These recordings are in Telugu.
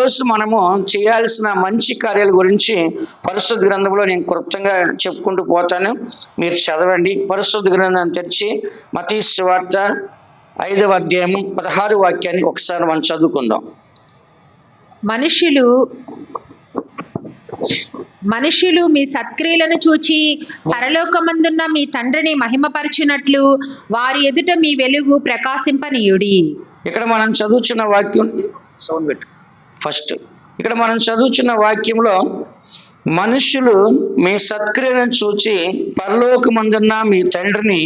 ఈరోజు మనము చేయాల్సిన మంచి కార్యాల గురించి పరిశుద్ధ గ్రంథంలో నేను క్లుప్తంగా చెప్పుకుంటూ పోతాను, మీరు చదవండి. పరిశుద్ధ గ్రంథాన్ని తెరిచి మత్తయి సువార్త 5వ అధ్యాయము 16 వాక్యాన్ని ఒకసారి మనం చదువుకుందాం. మనుషులు మీ సత్క్రియలను చూచి పరలోకమందున్న మీ తండ్రిని మహిమపరచునట్లు వారి ఎదుట మీ వెలుగు ప్రకాశింపనీయుడి. ఇక్కడ మనం చదువుచున్న వాక్యం ఇక్కడ మనం చదువుచున్న వాక్యంలో మనుషులు మీ సత్క్రియలను చూచి పరలోకమందున్న మీ తండ్రిని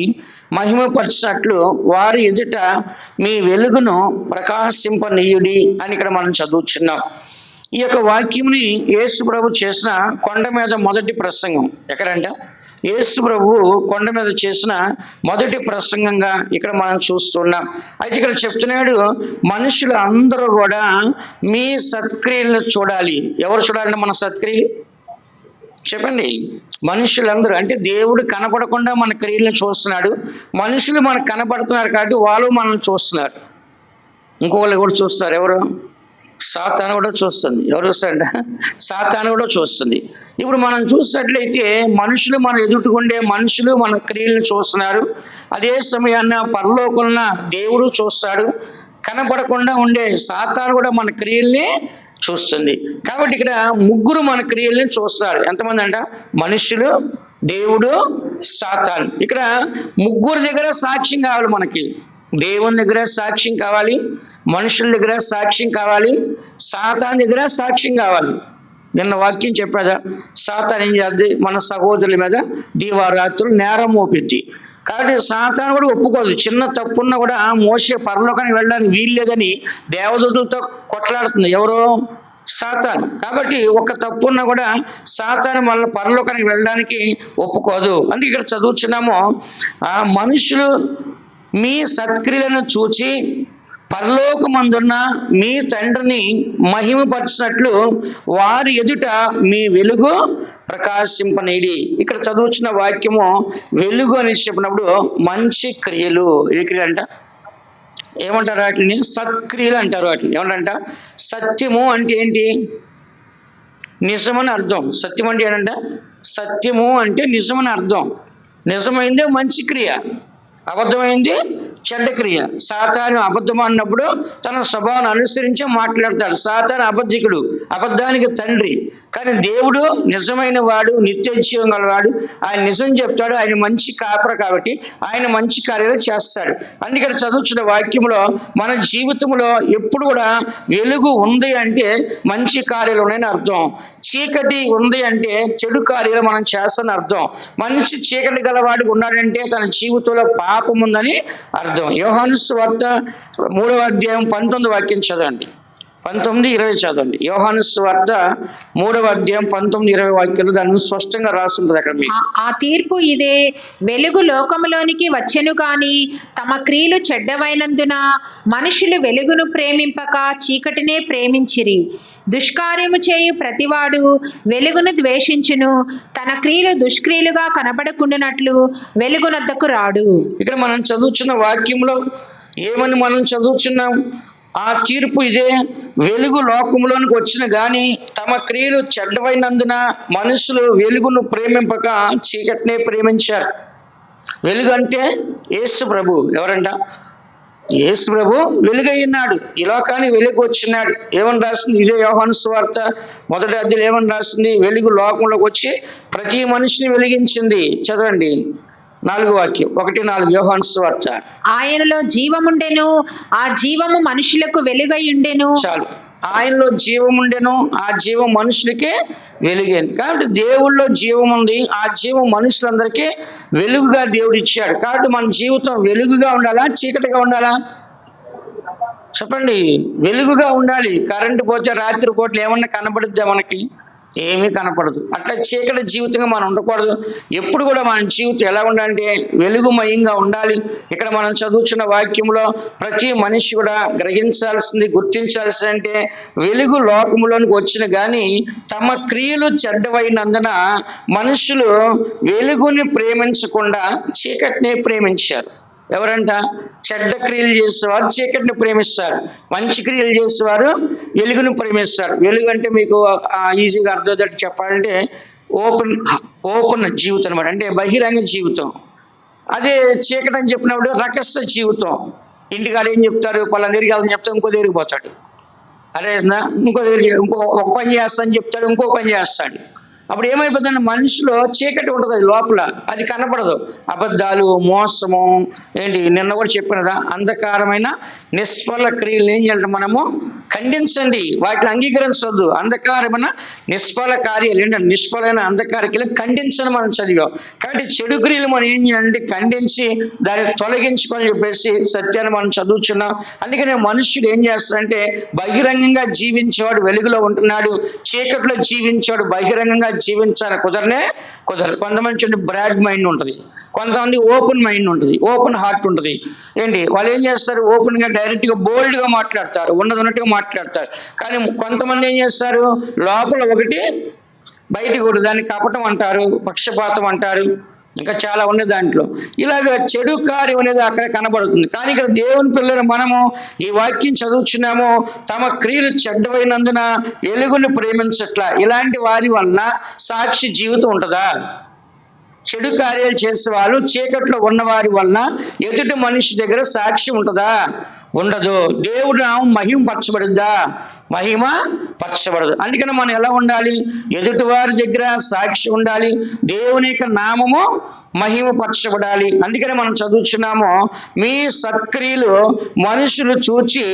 మహిమపరిచినట్లు వారి ఎదుట మీ వెలుగును ప్రకాశింపనీయుడి అని ఇక్కడ మనం చదువుచున్నాం. ఈ యొక్క వాక్యంని యేసు ప్రభు చేసిన కొండ మీద మొదటి ప్రసంగం. ఎక్కడంట? యేసు ప్రభు కొండ మీద చేసిన మొదటి ప్రసంగంగా ఇక్కడ మనం చూస్తున్నాం. అయితే ఇక్కడ చెప్తున్నాడు, మనుషులు అందరూ కూడా మీ సత్క్రియలను చూడాలి. ఎవరు చూడాలంటే మన సత్క్రియలు? చెప్పండి. మనుషులందరూ, అంటే దేవుడు కనపడకుండా మన క్రియలను చూస్తున్నాడు, మనుషులు మనకు కనపడుతున్నారు కాబట్టి వాళ్ళు మనల్ని చూస్తున్నారు. ఇంకోళ్ళు కూడా చూస్తారు. ఎవరు? సాతాను కూడా చూస్తుంది. ఎవరు చూస్తారంట? సాతాను కూడా చూస్తుంది. ఇప్పుడు మనం చూసినట్లయితే మనుషులు మన ఎదుటికుండే మనుషులు మన క్రియలను చూస్తున్నారు. అదే సమయాన్న పరలోకంలో దేవుడు చూస్తాడు. కనపడకుండా ఉండే సాతాను కూడా మన క్రియల్ని చూస్తుంది. కాబట్టి ఇక్కడ ముగ్గురు మన క్రియల్ని చూస్తారు. ఎంతమంది అంట? మనుషులు, దేవుడు, సాతాను. ఇక్కడ ముగ్గురు దగ్గర సాక్ష్యం కావాలి మనకి. దేవుని దగ్గర సాక్ష్యం కావాలి, మనుషుల దగ్గర సాక్ష్యం కావాలి, సాతాను దగ్గర సాక్ష్యం కావాలి. నిన్న వాక్యం చెప్పాదా? సాతాను ఏం చేద్ది? మన సహోదరుల మీద దీవారాత్రులు నేరం మోపిద్ది. కాబట్టి సాతాను కూడా ఒప్పుకోదు. చిన్న తప్పున్నా కూడా మోసే పరలోకానికి వెళ్ళడానికి వీల్లేదని దేవదూతలతో కొట్లాడుతుంది. ఎవరో? సాతాను. కాబట్టి ఒక తప్పున్నా కూడా సాతాను మళ్ళీ పరలోకానికి వెళ్ళడానికి ఒప్పుకోదు. అంటే ఇక్కడ చదువుచున్నాము, మనుషులు మీ సత్క్రియలను చూచి పరలోకమందున్న మీ తండ్రిని మహిమపరిచినట్లు వారి ఎదుట మీ వెలుగు ప్రకాశింపనీడి. ఇక్కడ చదువుచున్న వాక్యము వెలుగు అని చెప్పినప్పుడు మంచి క్రియలు. ఏ క్రియలు అంట? ఏమంటారు వాటిని? సత్క్రియలు అంటారు. వాటిని ఏమంటారంట? సత్యము అంటే ఏంటి? నిజమని అర్థం. సత్యం అంటే ఏంటంటే, సత్యము అంటే నిజమని అర్థం. నిజమైందే మంచి క్రియ, అబద్ధమైంది చెడ్డ క్రియ. సాతాను అబద్ధం అన్నప్పుడు తన స్వభావాన్ని అనుసరించే మాట్లాడతాడు. సాతాను అబద్ధికుడు, అబద్ధానికి తండ్రి. కానీ దేవుడు నిజమైన వాడు, నిత్య జీవం గలవాడు. ఆయన నిజం చెప్తాడు. ఆయన మంచి కాపర కాబట్టి ఆయన మంచి కార్యాలు చేస్తాడు. అందుకని చదువుతున్న వాక్యంలో మన జీవితంలో ఎప్పుడు కూడా వెలుగు ఉంది అంటే మంచి కార్యాలు ఉన్నాయని అర్థం. చీకటి ఉంది అంటే చెడు కార్యాలు మనం చేస్తామని అర్థం. మనిషి చీకటి గలవాడికి ఉన్నాడంటే తన జీవితంలో పాపం ఉందని అర్థం. యోహాను సువార్త 3వ అధ్యాయం 19 వాక్యం చదవండి. 19-20 చదవండి. యోహాను సువార్త 3వ అధ్యాయం 19-20 వాక్యాలు దాన్ని స్పష్టంగా రాస్తుంటది అక్కడ మీకు. ఆ తీర్పు ఇదే, వెలుగు లోకములోనికి వచ్చెను కాని తమ క్రియలు చెడ్డవైనందున మనుషులు వెలుగును ప్రేమింపక చీకటినే ప్రేమించిరి. దుష్కార్యము చేయు ప్రతివాడు వెలుగును ద్వేషించును, తన క్రియలు దుష్క్రియలుగా కనబడకుండానట్లు వెలుగునద్దకు రాడు. ఇక్కడ మనం చదువుతున్న వాక్యంలో ఏమని మనం చదువుతున్నాం? ఆ తీర్పు ఇదే, వెలుగు లోకంలోనికి వచ్చిన గాని తమ క్రియలు చెడ్డవైనందున మనుషులు వెలుగును ప్రేమింపక చీకటినే ప్రేమించారు. వెలుగు అంటే యేసు ప్రభు. ఎవరంట? యేసు ప్రభు వెలుగయ్యున్నాడు. ఈ లోకానికి వెలుగు వచ్చినాడు. ఏమని రాస్తుంది? ఇదే యోహాను సువార్త 1వ అధ్యాయం ఏమని రాస్తుంది? వెలుగు లోకంలోకి వచ్చి ప్రతి మనిషిని వెలిగించింది. చదవండి 4వ వాక్యం, 1-4 యోహాను సువార్త. ఆయనలో జీవముండెను, ఆ జీవము మనుషులకు వెలుగయ్యుండెను. చాలు. ఆయనలో జీవం ఉండెను, ఆ జీవం మనుషులకే వెలుగేను. కాబట్టి దేవుళ్ళో జీవం ఉంది, ఆ జీవం మనుషులందరికీ వెలుగుగా దేవుడు ఇచ్చాడు. కాబట్టి మన జీవితం వెలుగుగా ఉండాలా, చీకటిగా ఉండాలా? చెప్పండి. వెలుగుగా ఉండాలి. కరెంటు పోతే రాత్రి పూటలు ఏమన్నా కనబడుద్దా? మనకి ఏమీ కనపడదు. అట్లా చీకటి జీవితంగా మనం ఉండకూడదు. ఎప్పుడు కూడా మన జీవితం ఎలా ఉండాలంటే వెలుగుమయంగా ఉండాలి. ఇక్కడ మనం చదువుతున్న వాక్యంలో ప్రతి మనిషి కూడా గ్రహించాల్సింది, గుర్తించాల్సింది అంటే వెలుగు లోకములోనికి వచ్చిన కానీ తమ క్రియలు చెడ్డవైనందున మనుషులు వెలుగుని ప్రేమించకుండా చీకటిని ప్రేమించారు. ఎవరంట? చెడ్డ క్రియలు చేసేవారు చీకటిని ప్రేమిస్తారు, మంచి క్రియలు చేసేవారు వెలుగును ప్రేమిస్తారు. వెలుగు అంటే మీకు ఈజీగా అర్థమయ్యేటట్టు చెప్పాలంటే ఓపెన్ జీవితం అనమాట, అంటే బహిరంగ జీవితం. అదే చీకటి అని చెప్పినప్పుడు రహస్య జీవితం. ఇంటికాడ ఏం చెప్తారు, పలానా దగ్గరికి వెళ్తాను చెప్తాడు, ఇంకో దగ్గరికి పోతాడు. అరే ఇంకో దగ్గర ఒక పని చేస్తాను చెప్తాడు, ఇంకో పని చేస్తాడు. అప్పుడు ఏమైపోతుందంటే మనిషిలో చీకటి ఉంటుంది, అది లోపల అది కనపడదు. అబద్ధాలు, మోసము, ఏంటి నిన్న కూడా చెప్పినదా, అంధకారమైన నిష్ఫల క్రియలు ఏం చేయాలంటే మనము ఖండించండి, వాటిని అంగీకరించవద్దు. అంధకారమైన నిష్ఫల కార్యాలు ఏంటంటే నిష్ఫలమైన అంధకార క్రియలు ఖండించని మనం చదివాం. కాబట్టి చెడు క్రియలు మనం ఏం చేయాలంటే ఖండించి దాన్ని తొలగించుకొని చెప్పేసి సత్యాన్ని మనం చదువుతున్నాం. అందుకనే మనుష్యుడు ఏం చేస్తాడంటే బహిరంగంగా జీవించేవాడు వెలుగులో ఉంటున్నాడు, చీకట్లో జీవించేవాడు బహిరంగంగా జీవించాలి కుదరదు. కొంతమంది బ్రాడ్ మైండ్ ఉంటుంది, కొంతమంది ఓపెన్ మైండ్ ఉంటుంది, ఓపెన్ హార్ట్ ఉంటుంది. ఏంటి వాళ్ళు ఏం చేస్తారు, ఓపెన్గా డైరెక్ట్గా బోల్డ్గా మాట్లాడతారు, ఉన్నట్టుగా మాట్లాడతారు. కానీ కొంతమంది ఏం చేస్తారు, లోపల ఒకటి బయటికి ఒకటి, దాన్ని కపటం అంటారు, పక్షపాతం అంటారు, ఇంకా చాలా ఉన్నాయి దాంట్లో. ఇలాగ చెడు కార్యం అనేది అక్కడ కనబడుతుంది. కానీ ఇక్కడ దేవుని పిల్లలు మనము ఈ వాక్యం చదువుచున్నాము, తమ క్రియలు చెడ్డవైనందున వెలుగును ప్రేమించట్లా. ఇలాంటి వారి వలన సాక్షి జీవితం ఉంటుందా? చెడు కార్యాలు చేసే వాళ్ళు చీకట్లో ఉన్న వారి వలన ఎదుటి మనిషి దగ్గర సాక్షి ఉంటుందా? ఉండదు. దేవుడు నామం మహిమ పరచబడుద్దా? మహిమ పరచబడదు. అందుకని మనం ఎలా ఉండాలి, ఎదుటి వారి దగ్గర సాక్షి ఉండాలి, దేవుని యొక్క నామము మహిమ పరచబడాలి. అందుకని మనం చదువుతున్నాము, మీ సత్క్రియలు మనుషులు చూచి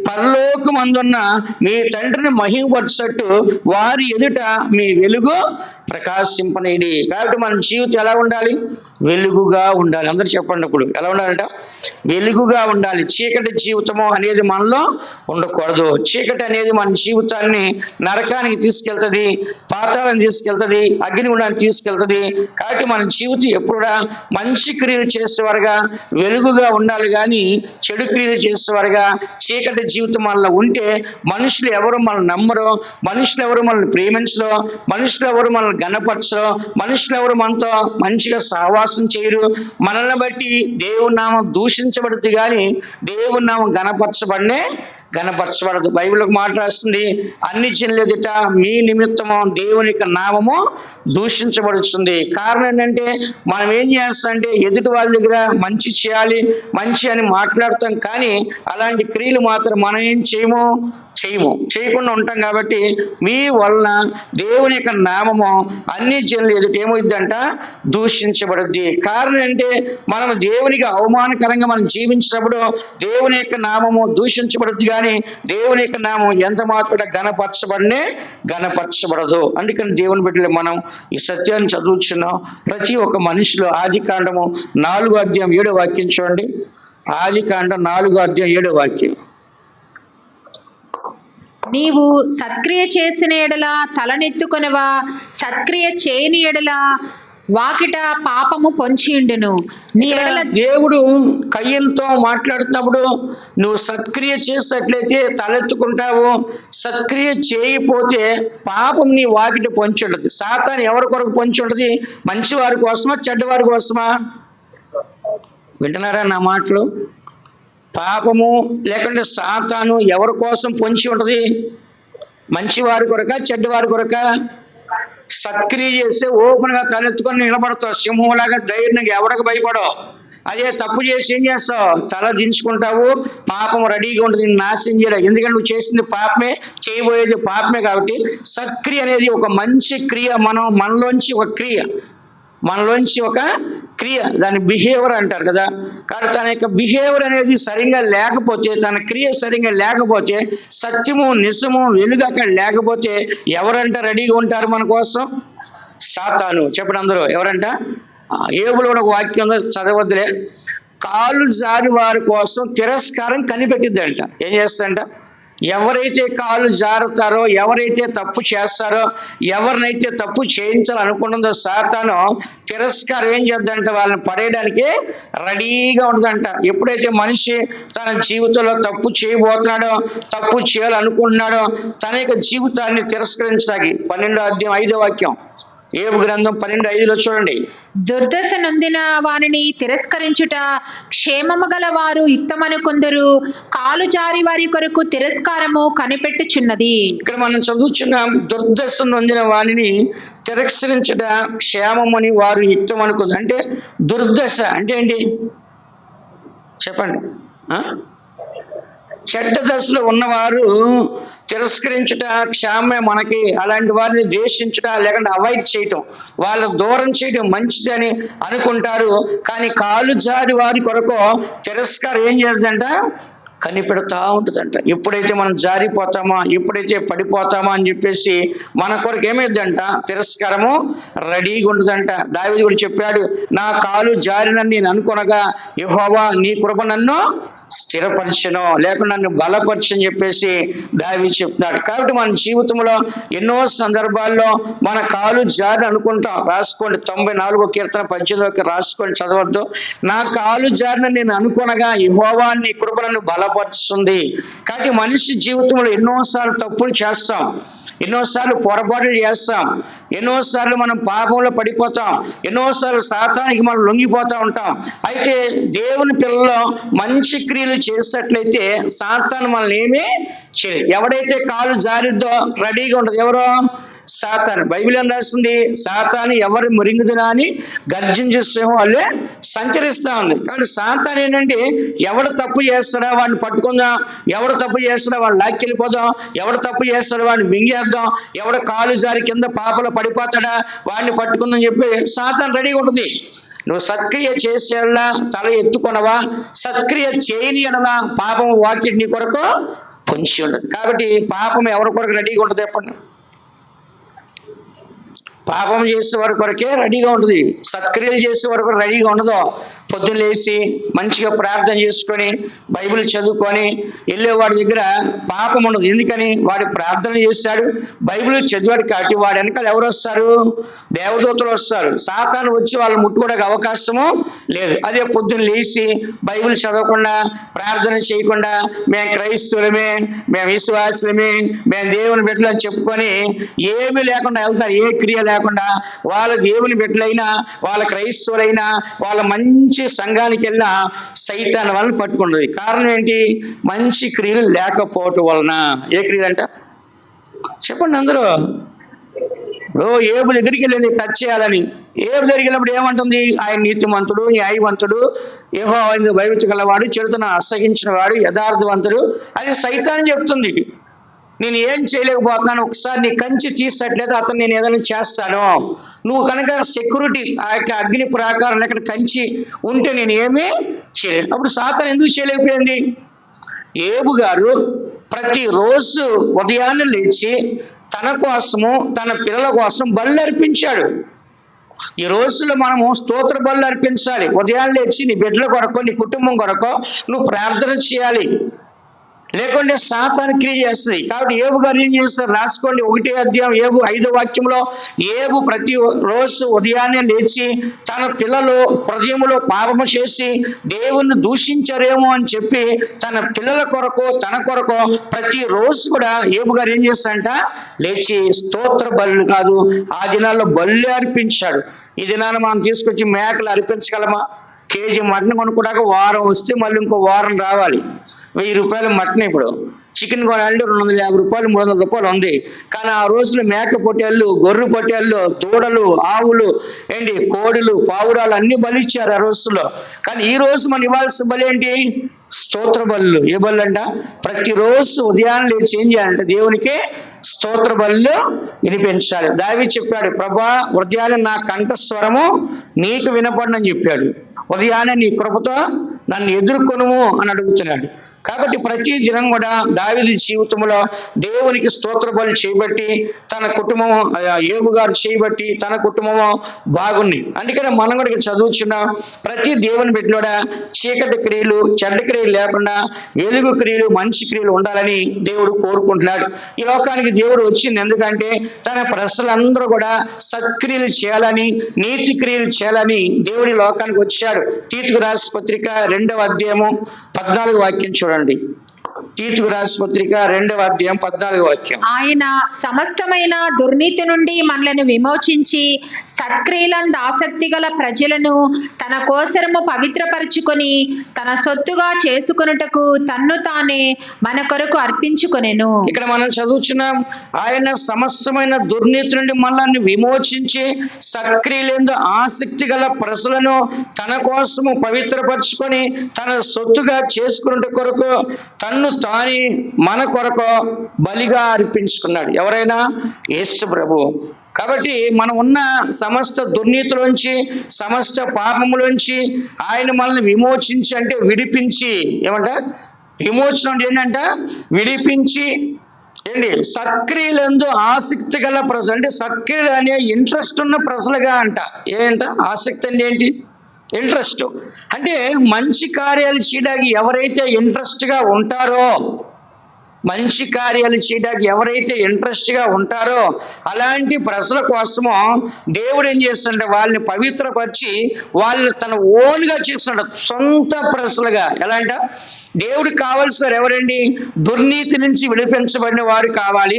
పరలోకమందున్న మీ తండ్రిని మహిమపరచట్టు వారి ఎదుట మీ వెలుగు ప్రకాశింపనేది. కాబట్టి మన జీవితం ఎలా ఉండాలి, వెలుగుగా ఉండాలి. అందరూ చెప్పండి, ఇప్పుడు ఎలా ఉండాలంట, వెలుగుగా ఉండాలి. చీకటి జీవితము అనేది మనలో ఉండకూడదు. చీకటి అనేది మన జీవితాన్ని నరకానికి తీసుకెళ్తుంది, పాతాళాన్ని తీసుకెళ్తుంది, అగ్నిగుండానికి తీసుకెళ్తుంది. కాబట్టి మన జీవితం ఎప్పుడు మంచి క్రియలు చేసేవారుగా వెలుగుగా ఉండాలి, కానీ చెడు క్రియలు చేసేవారుగా చీకటి జీవితం మనలో ఉంటే మనుషులు ఎవరు మనల్ని నమ్మరు, మనుషులు ఎవరు మనల్ని ప్రేమించరు, మనుషులు ఎవరు మనల్ని గణపరచరు, మనుషులు ఎవరు మనతో మంచిగా సహవాసం చేయరు. మనల్ని బట్టి దేవుని నామం దూషించబడుతుంది, కానీ దేవుని నామం గణపరచబడదు. బైబిల్ మాట రాస్తుంది, అన్ని జనుల ఎదుట మీ నిమిత్తము దేవుని యొక్క నామము దూషించబడుతుంది. కారణం ఏంటంటే మనం ఏం చేస్తామంటే ఎదుటి వాళ్ళ దగ్గర మంచి చేయాలి, మంచి అని మాట్లాడతాం, కానీ అలాంటి క్రియలు మాత్రం మనం ఏం చేయకుండా ఉంటాం. కాబట్టి మీ వలన దేవుని యొక్క నామము అన్ని జనుల ఎదుట ఏమవుద్దంట, దూషించబడుద్ది. కారణం అంటే మనం దేవునికి అవమానకరంగా మనం జీవించినప్పుడు దేవుని యొక్క నామము దూషించబడుద్ది, కానీ దేవుని యొక్క నామం ఎంత మాత్రం గణపరచబడదు. అందుకని దేవుని బిడ్డలు మనం ఈ సత్యాన్ని చదువుతున్నాం. ప్రతి ఒక్క మనిషిలో ఆదికాండము 4:7 చూడండి. ఆదికాండం 4:7. నీవు సత్క్రియ చేసిన ఎడల తలనెత్తుకొనవా, సత్క్రియ చేయని ఎడల వాకిట పాపము పొంచియుండును. నీ ఎడల దేవుడు కయ్యనుతో మాట్లాడుతున్నప్పుడు నువ్వు సత్క్రియ చేసినట్లయితే తలెత్తుకుంటావు, సత్క్రియ చేయకపోతే పాపం నీ వాకిట పొంచి ఉంటుంది. సాతాను ఎవరి కొరకు పొంచి ఉంటుంది, మంచి వారి కోసమా చెడ్డవారి కోసమా? వింటున్నారా నా మాటలు? పాపము లేకుంటే సాతాను ఎవరి కోసం పొంచి ఉంటుంది, మంచివారి కొరక చెడ్డవారి కొరక? సత్క్రియ చేస్తే ఓపెన్గా తలెత్తుకొని నిలబడతావు, సింహంలాగా ధైర్యంగా, ఎవరికి భయపడవు. అదే తప్పు చేసి ఏం చేస్తావు, తల దించుకుంటావు, పాపం రెడీగా ఉంటుంది నాశనం చేయడం. ఎందుకంటే నువ్వు చేసింది పాపమే, చేయబోయేది పాపమే. కాబట్టి సత్క్రియ అనేది ఒక మంచి క్రియ, మనలోంచి ఒక క్రియ, దాని బిహేవియర్ అంటారు కదా. కానీ తన యొక్క బిహేవియర్ అనేది సరిగ్గా లేకపోతే, తన క్రియ సరిగ్గా లేకపోతే, సత్యము నిజము వెలుగు అక్కడ లేకపోతే ఎవరంట రెడీగా ఉంటారు మన కోసం? సాతాను. చెప్పండి అందరూ, ఎవరంట? ఏబులో ఒక వాక్యం చదవద్దులే. కాలు జారి వారి కోసం తిరస్కారం కనిపెట్టిద్దంట. ఏం చేస్తాడంట, ఎవరైతే కాలు జారుతారో, ఎవరైతే తప్పు చేస్తారో, ఎవరినైతే తప్పు చేయించాలనుకుంటుందో సాతాను తిరస్కారం ఏం చేద్దంట, వాళ్ళని పడేయడానికి రెడీగా ఉంటుందంట. ఎప్పుడైతే మనిషి తన జీవితంలో తప్పు చేయబోతున్నాడో, తప్పు చేయాలనుకుంటున్నాడో, తన యొక్క జీవితాన్ని తిరస్కరించడానికి 12వ అధ్యాయం 5వ వాక్యం యోబు గ్రంథం 12:5 చూడండి. దుర్దశ నొందిన వారిని తిరస్కరించుట క్షేమము గల వారు యుక్తమనుకొందరు, కాలు జారి వారి కొరకు తిరస్కారము కనిపెట్టుచున్నది. ఇక్కడ మనం చదువుచున్నాం, దుర్దశ నొందిన వారిని తిరస్కరించుట క్షేమమని వారు యుక్తం అనుకుంది. అంటే దుర్దశ అంటే ఏంటి చెప్పండి? చెడ్డ దశలో ఉన్నవారు తిరస్కరించుట క్షేమమే మనకి, అలాంటి వారిని ద్వేషించుట లేకుంటే అవాయిడ్ చేయటం, వాళ్ళ దూరం చేయటం మంచిదని అనుకుంటారు. కానీ కాలు జారి వారి కొరకు తిరస్కారం ఏం చేస్తుందంట? కనిపెడతా ఉంటుందంట. ఎప్పుడైతే మనం జారిపోతామా, ఎప్పుడైతే పడిపోతామా అని చెప్పేసి మన కొరకు ఏమైందంట? తిరస్కారము రెడీగా ఉంటుందంట. దావీదు కూడా చెప్పాడు, నా కాలు జారినని నేను అనుకొనగా యెహోవా నీ కృప నన్ను స్థిరపరచను, లేకుండా నన్ను బలపరచని చెప్పేసి దావీదు చెప్తున్నాడు. కాబట్టి మన జీవితంలో ఎన్నో సందర్భాల్లో మన కాలు జారి అనుకుంటాం. రాసుకోండి, 94వ కీర్తన 18వ రాసుకోండి, చదవద్దు. నా కాలు జారిన నేను అనుకొనగా యెహోవా నీ కృప నన్ను బలపరుస్తుంది. కాబట్టి మనిషి జీవితంలో ఎన్నోసార్లు తప్పులు చేస్తాం, ఎన్నోసార్లు పొరపాట్లు చేస్తాం, ఎన్నోసార్లు మనం పాపంలో పడిపోతాం, ఎన్నోసార్లు సాతానికి మనం లొంగిపోతూ ఉంటాం. అయితే దేవుని పిల్లలు మంచి క్రియలు చేసేటట్లయితే సాతాను మనల్ని ఏమీ చేయదు. ఎవడైతే కాలు జారిద్దో రెడీగా ఉంటుంది ఎవరో? సాతాను. బైబిల్ ఏం రాస్తుంది? సాతాను ఎవరు మురింగుదునా అని గర్జించే సింహం వాళ్ళే సంచరిస్తూ ఉంది. కాబట్టి సాతాను ఏంటంటే ఎవడు తప్పు చేస్తాడో వాడిని పట్టుకుందాం, ఎవడు తప్పు చేస్తాడో వాడిని లాక్కెళ్ళిపోదాం, ఎవడు తప్పు చేస్తాడో వాడిని మింగేద్దాం, ఎవడు కాలు జారి కింద పాపలో పడిపోతాడా వాడిని పట్టుకుందాం చెప్పి సాతాను రెడీగా ఉంటుంది. నువ్వు సత్క్రియ చేసేలా తల ఎత్తుకొనవా, సత్క్రియ చేయని అనలా పాపం వాక్యం నీ కొరకు పొంచి ఉండదు. కాబట్టి పాపం ఎవరి కొరకు రెడీగా ఉంటుంది చెప్పండి? పాపం చేసే వారి కొరకే రెడీగా ఉంటుంది, సత్క్రియలు చేసే వారి కొరకు రెడీగా ఉండదు. పొద్దున్న లేచి మంచిగా ప్రార్థన చేసుకొని బైబిల్ చదువుకొని వెళ్ళేవాడి దగ్గర పాపం ఉండదు. ఎందుకని? వాడు ప్రార్థన చేశాడు, బైబిల్ చదివాడు. కాబట్టి వాడు వెనకాల ఎవరు వస్తారు? దేవదూతలు వస్తారు. సాతాను వచ్చి వాళ్ళు ముట్టుకోవడానికి అవకాశము లేదు. అదే పొద్దున్న లేచి బైబిల్ చదవకుండా ప్రార్థన చేయకుండా మేము క్రైస్తవులమే, మేము విశ్వాసులమే, మేము దేవుని బిడ్డలని చెప్పుకొని ఏమీ లేకుండా వెళ్తారు. ఏ క్రియ లేకుండా వాళ్ళ దేవుని బిడ్డలైనా, వాళ్ళ క్రైస్తవులైనా, వాళ్ళ మంచి సంఘానికి వెళ్ళిన సైతాన్ వాళ్ళని పట్టుకుంటుంది. కారణం ఏంటి? మంచి క్రియలు లేకపోవటం వలన. ఏ క్రియలు అంట చెప్పండి అందరూ? ఇప్పుడు ఏబు దగ్గరికి వెళ్ళింది టచ్ చేయాలని. ఏబు జరిగినప్పుడు ఏమంటుంది? ఆయన నీతిమంతుడు, న్యాయవంతుడు, యెహోవా భయభక్తి గలవాడు, చెడుతను అసహించిన వాడు, యథార్థవంతుడు అని సైతాన్ చెప్తుంది. నేను ఏం చేయలేకపోతున్నాను, ఒకసారి నీ కంచి తీసేట్లేదు అతను నేను ఏదైనా చేస్తాను, నువ్వు కనుక సెక్యూరిటీ ఆ యొక్క అగ్ని ప్రాకారం అక్కడ కంచి ఉంటే నేను ఏమీ చేయలేను. అప్పుడు సాతాను ఎందుకు చేయలేకపోయింది? ఏబు గారు ప్రతిరోజు ఉదయాన్నే లేచి తన కోసము తన పిల్లల కోసం బళ్ళు అర్పించాడు. ఈ రోజుల్లో మనము స్తోత్ర బళ్ళు అర్పించాలి. ఉదయాన్నే లేచి నీ బిడ్డల కొరకు, నీ కుటుంబం కొరకు నువ్వు ప్రార్థన చేయాలి, లేకుంటే సాతాను క్రియ చేస్తుంది. కాబట్టి ఏబు గారు ఏం చేస్తారు? రాసుకోండి, 1వ అధ్యాయం ఏబు 5వ వాక్యంలో ఏబు ప్రతి రోజు ఉదయాన్నే లేచి తన పిల్లలు హృదయములో పాపము చేసి దేవుణ్ణి దూషించారేమో అని చెప్పి తన పిల్లల కొరకు తన కొరకు ప్రతి రోజు కూడా ఏబు గారు ఏం చేస్తాడంట? లేచి స్తోత్ర బలులు కాదు, ఆ దినాల్లో బళ్ళు అర్పించాడు. ఈ దినాన్ని మనం తీసుకొచ్చి మేకలు అర్పించగలమా? కేజీ మటన్ కొనుక్కోడానికి వారం వస్తే మళ్ళీ ఇంకో వారం రావాలి. 1000 రూపాయలు మటన్. ఇప్పుడు చికెన్ కొనాలంటే 250 రూపాయలు 300 రూపాయలు ఉంది. కానీ ఆ రోజులు మేక పొట్టేళ్ళు, గొర్రె పొట్టేళ్ళు, దూడలు, ఆవులు, కోడులు, పావురాలు అన్ని బలి ఇచ్చారు ఆ రోజుల్లో. కానీ ఈ రోజు మనం ఇవ్వాల్సిన బలి ఏంటి? స్తోత్ర బలులు. ఏ బలు అంట? ప్రతిరోజు ఉదయాన్నే లేచి ఏం చేయాలంటే దేవునికి స్తోత్ర బలులు వినిపించాలి. దావీదు చెప్పాడు, ప్రభా ఉదయాన్నే నా కంఠస్వరము నీకు వినపడనని చెప్పాడు. ఉదయాన్నే నీ కృపతో నన్ను ఎదుర్కొనుము అని అడుగుతున్నాడు. కాబట్టి ప్రతి దినం కూడా దావీదు జీవితంలో దేవునికి స్తోత్ర బలి చేయబట్టి తన కుటుంబము, యోబు గారు చేయబట్టి తన కుటుంబము బాగుంది. అందుకని మనం కూడా చదువుచున్నాం, ప్రతి దేవుని బిడ్డలోడ చీకటి క్రియలు, చెడ్డ క్రియలు లేకుండా వెలుగు క్రియలు, మంచి క్రియలు ఉండాలని దేవుడు కోరుకుంటున్నాడు. ఈ లోకానికి దేవుడు వచ్చింది ఎందుకంటే తన ప్రజలందరూ కూడా సత్క్రియలు చేయాలని, నీతి క్రియలు చేయాలని దేవుడి లోకానికి వచ్చాడు. తీతుకు రాసిన పత్రిక 2వ అధ్యాయము 14వ వాక్యం చూడండి. తీతుకు రాసిన పత్రిక 2వ అధ్యాయం 14వ వాక్యం. ఆయన సమస్తమైన దుర్నీతి నుండి మనలను విమోచించి సత్క్రియలందు ఆసక్తి గల ప్రజలను తన కోసరము పవిత్రపరచుకొని తన సొత్తుగా చేసుకొనుటకు తన్ను తానే మన కొరకు అర్పించుకొనెను. ఇక్కడ మనం చదువుతున్నాం, ఆయన సమస్తమైన దుర్నీతి నుండి మనల్ని విమోచించి సత్క్రియలందు ఆసక్తి గల ప్రజలను తన కోసము పవిత్రపరచుకొని తన సొత్తుగా చేసుకునే కొరకు తన్ను తాని మన కొరకు బలిగా అర్పించుకున్నాడు. ఎవరైనా? యేసు ప్రభు. కాబట్టి మనం ఉన్న సమస్త దుర్నీతిలోంచి సమస్త పాపములోంచి ఆయన మనల్ని విమోచించి, అంటే విడిపించి, ఏమంట విమోచన అంటే ఏంటంట విడిపించి ఏంటి సత్క్రియలందు ఆసక్తి గల ప్రజలు, అంటే సత్క్రియలు అనే ఇంట్రెస్ట్ ఉన్న ప్రజలుగా అంట. ఏంట ఆసక్తి అంటే ఏంటి? ఇంట్రెస్ట్ అంటే మంచి కార్యాలు చేయడానికి ఎవరైతే ఇంట్రెస్ట్గా ఉంటారో, మంచి కార్యాలు చేయడానికి ఎవరైతే ఇంట్రెస్ట్గా ఉంటారో అలాంటి ప్రజల కోసము దేవుడు ఏం చేస్తాడంటే వాళ్ళని పవిత్రపరిచి వాళ్ళని తన ఓన్గా చేస్తున్నాడు, సొంత ప్రజలుగా. ఎలా అంట దేవుడికి కావాల్సిన ఎవరండి? దుర్నీతి నుంచి విడిపించబడిన వారు కావాలి,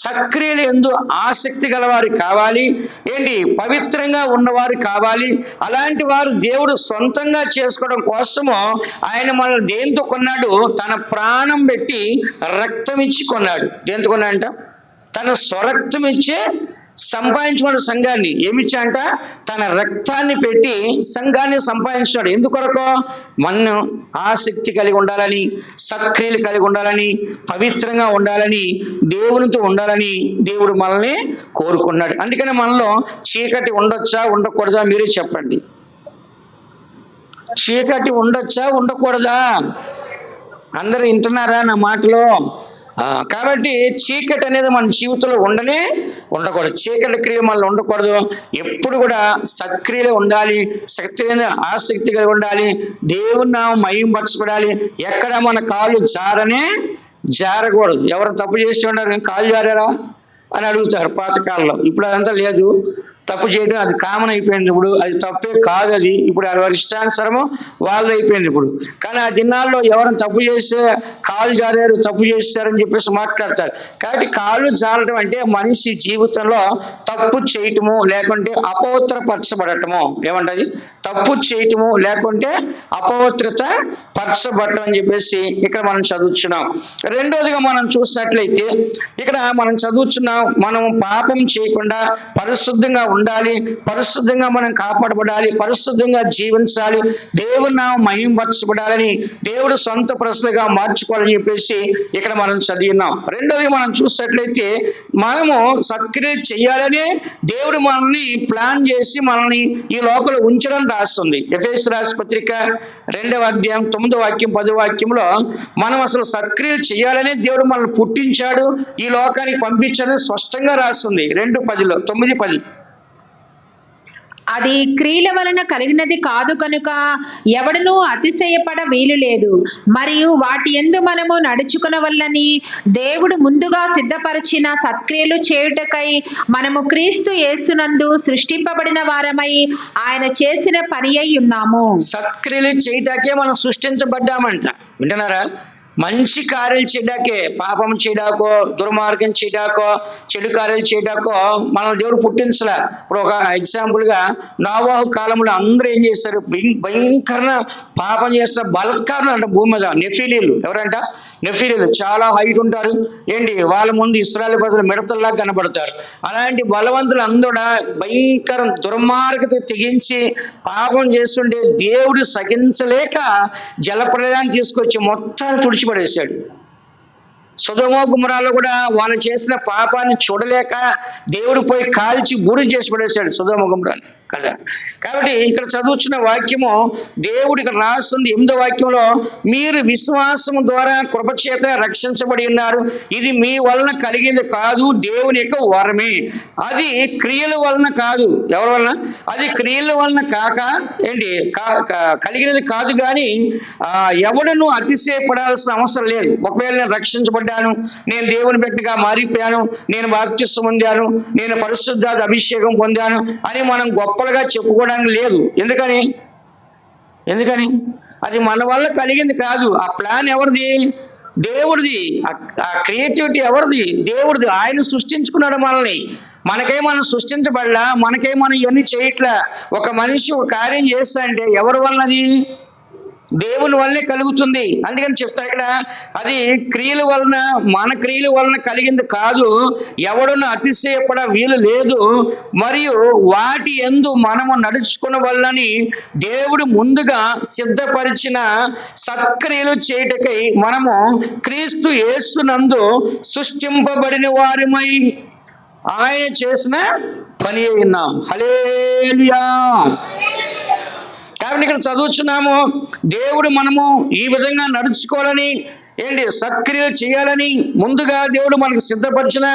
సక్రియలు యందు ఆసక్తి గలవారు కావాలి, ఏంటి పవిత్రంగా ఉన్నవారు కావాలి. అలాంటి వారు దేవుడు సొంతంగా చేసుకోవడం కోసము ఆయన మనల్ని దేంతో కొన్నాడు? తన ప్రాణం పెట్టి రక్తం ఇచ్చి కొన్నాడు. దేంతో కొన్నాడంట? తన స్వరక్తం ఇచ్చే సంపాదించుకున్న సంఘాన్ని ఏమిచ్చంట? తన రక్తాన్ని పెట్టి సంఘాన్ని సంపాదించాడు. ఎందుకొరకు? మనం ఆసక్తి కలిగి ఉండాలని, సత్క్రియలు కలిగి ఉండాలని, పవిత్రంగా ఉండాలని, దేవునితో ఉండాలని దేవుడు మనల్ని కోరుకున్నాడు. అందుకని మనలో చీకటి ఉండొచ్చా ఉండకూడదా? మీరే చెప్పండి. చీకటి ఉండొచ్చా ఉండకూడదా? అందరూ వింటున్నారా నా మాటలో? కాబట్టి చీకటి అనేది మన జీవితంలో ఉండకూడదు. చీకటి క్రియ మనలో ఉండకూడదు. ఎప్పుడు కూడా సత్క్రియలు ఉండాలి, శక్తి ఆసక్తి కలిగి ఉండాలి, దేవుని నామం మహిమపరచబడాలి. ఎక్కడ మన కాళ్ళు జారకూడదు. ఎవరు తప్పు చేసి ఉన్నారు? కాళ్ళు జారారా అని అడుగుతారు పాతకాలంలో. ఇప్పుడు అదంతా లేదు. తప్పు చేయడం అది కామన్ అయిపోయింది. ఇప్పుడు అది తప్పే కాదు. అది ఇప్పుడు వారి ఇష్టానుసారము వాళ్ళు అయిపోయింది ఇప్పుడు. కానీ ఆ దినాల్లో ఎవరైనా తప్పు చేస్తే కాళ్ళు జారారు, తప్పు చేస్తారని చెప్పేసి మాట్లాడతారు. కాబట్టి కాళ్ళు జారడం అంటే మనిషి జీవితంలో తప్పు చేయటము లేకుంటే అపవిత్రపరచబడటము. ఏమంటది? తప్పు చేయటము లేకుంటే అపవిత్రత పరచబడటం అని చెప్పేసి ఇక్కడ మనం చదువుతున్నాం. రెండోదిగా మనం చూసినట్లయితే ఇక్కడ మనం చదువుతున్నాం, మనం పాపం చేయకుండా పరిశుద్ధంగా ఉండాలి, పరిశుద్ధంగా మనం కాపాడబడాలి, పరిశుద్ధంగా జీవించాలి, దేవుని నామం మహిమపరచబడాలని, దేవుడు సొంత ప్రజలుగా మార్చుకోవాలని చెప్పేసి ఇక్కడ మనం చదివినాం. రెండోది మనం చూసినట్లయితే మనము సత్క్రియలు చేయాలని దేవుడు మనల్ని ప్లాన్ చేసి మనల్ని ఈ లోకంలో ఉంచడం రాస్తుంది. ఎఫెసీయులకు రాసిన పత్రిక 2వ అధ్యాయం 9వ వాక్యం 10వ వాక్యంలో మనం అసలు సత్క్రియలు చేయాలని దేవుడు మనల్ని పుట్టించాడు, ఈ లోకానికి పంపించాలని స్పష్టంగా రాస్తుంది. 2:10 9:10. అది క్రియల వలన కలిగినది కాదు కనుక ఎవడనూ అతిశయపడ వీలు లేదు. మరియు వాటి యందు మనము నడుచుకున్న వల్లని దేవుడు ముందుగా సిద్ధపరిచిన సత్క్రియలు చేయుటకై మనము క్రీస్తు యేసునందు సృష్టింపబడిన వారమై ఆయన చేసిన పని అయి ఉన్నాము. సత్క్రియలు చేయటాకే మనం సృష్టించబడ్డామంట. వింటున్నారా? మంచి కార్యాలు చేయడాకే, పాపం చేయడాకో, దుర్మార్గం చేయడాకో, చెడు కార్యాలు చేయడాకో మనం దేవుడు పుట్టించలే. ఇప్పుడు ఒక ఎగ్జాంపుల్గా నోవాహు కాలంలో అందరూ ఏం చేస్తారు? భయంకర పాపం చేస్తారు, బలత్కారులు అంట భూమి మీద. నెఫీలీలు. ఎవరంట? నెఫీలీలు. చాలా హైట్ ఉంటారు. ఏంటి వాళ్ళ ముందు ఇశ్రాయేలు ప్రజలు మిడతల్లా కనబడతారు. అలాంటి బలవంతులు అందరూ భయంకర దుర్మార్గత తెగించి పాపం చేస్తుంటే దేవుడు సహించలేక జలప్రలయాన్ని తీసుకొచ్చి మొత్తాన్ని తుడిచిపడేశాడు. సొదొమ గుమొర్రాలో కూడా వాళ్ళు చేసిన పాపాన్ని చూడలేక దేవుడు పోయి కాల్చి బూడిద చేసి పడేశాడు సొదొమ గుమొర్రాని కదా. కాబట్టి ఇక్కడ చదువుతున్న వాక్యము దేవుడు ఇక్కడ రాస్తుంది 8వ వాక్యంలో, మీరు విశ్వాసము ద్వారా కృపచేత రక్షించబడి ఉన్నారు, ఇది మీ వలన కలిగింది కాదు, దేవుని యొక్క వరమే, అది క్రియల వలన కాదు. ఎవరి వలన? అది క్రియల వలన కాక ఏంటి కలిగినది కాదు. కానీ ఎవడను అతిశయపడాల్సిన అవసరం లేదు. ఒకవేళ నేను రక్షించబడ్డాను, నేను దేవుని బిడ్డగా మారిపోయాను, నేను బాప్తిస్మం పొందాను, నేను పరిశుద్ధాత్మ అభిషేకం పొందాను అని మనం గొప్పలుగా చెప్పుకోవడానికి లేదు. ఎందుకని? అది మన వల్ల కలిగింది కాదు. ఆ ప్లాన్ ఎవరిది? దేవుడిది. ఆ క్రియేటివిటీ ఎవరిది? దేవుడిది. ఆయన సృష్టించుకున్నాడు మనల్ని. మనం సృష్టించబడలా, మనం ఇవన్నీ చేయట్లా. ఒక మనిషి ఒక కార్యం చేస్తా అంటే ఎవరి వలనది? దేవుని వల్లనే కలుగుతుంది. అందుకని చెప్తా ఇక్కడ, అది క్రియల వలన, మన క్రియల వలన కలిగింది కాదు, ఎవడును అతిశయపడ వీలు లేదు. మరియు వాటి యందు మనము నడుచుకున్న వల్లని దేవుడు ముందుగా సిద్ధపరిచిన సత్క్రియలు చేయుటకై మనము క్రీస్తు యేసునందు సృష్టింపబడిన వారిమై ఆయన చేసిన పని అయి ఉన్నాం. హల్లెలూయా. కాబట్టి ఇక్కడ చదువుచున్నాము, దేవుడు మనము ఈ విధంగా నడుచుకోవాలని, సత్క్రియలు చేయాలని ముందుగా దేవుడు మనకు సిద్ధపరిచిన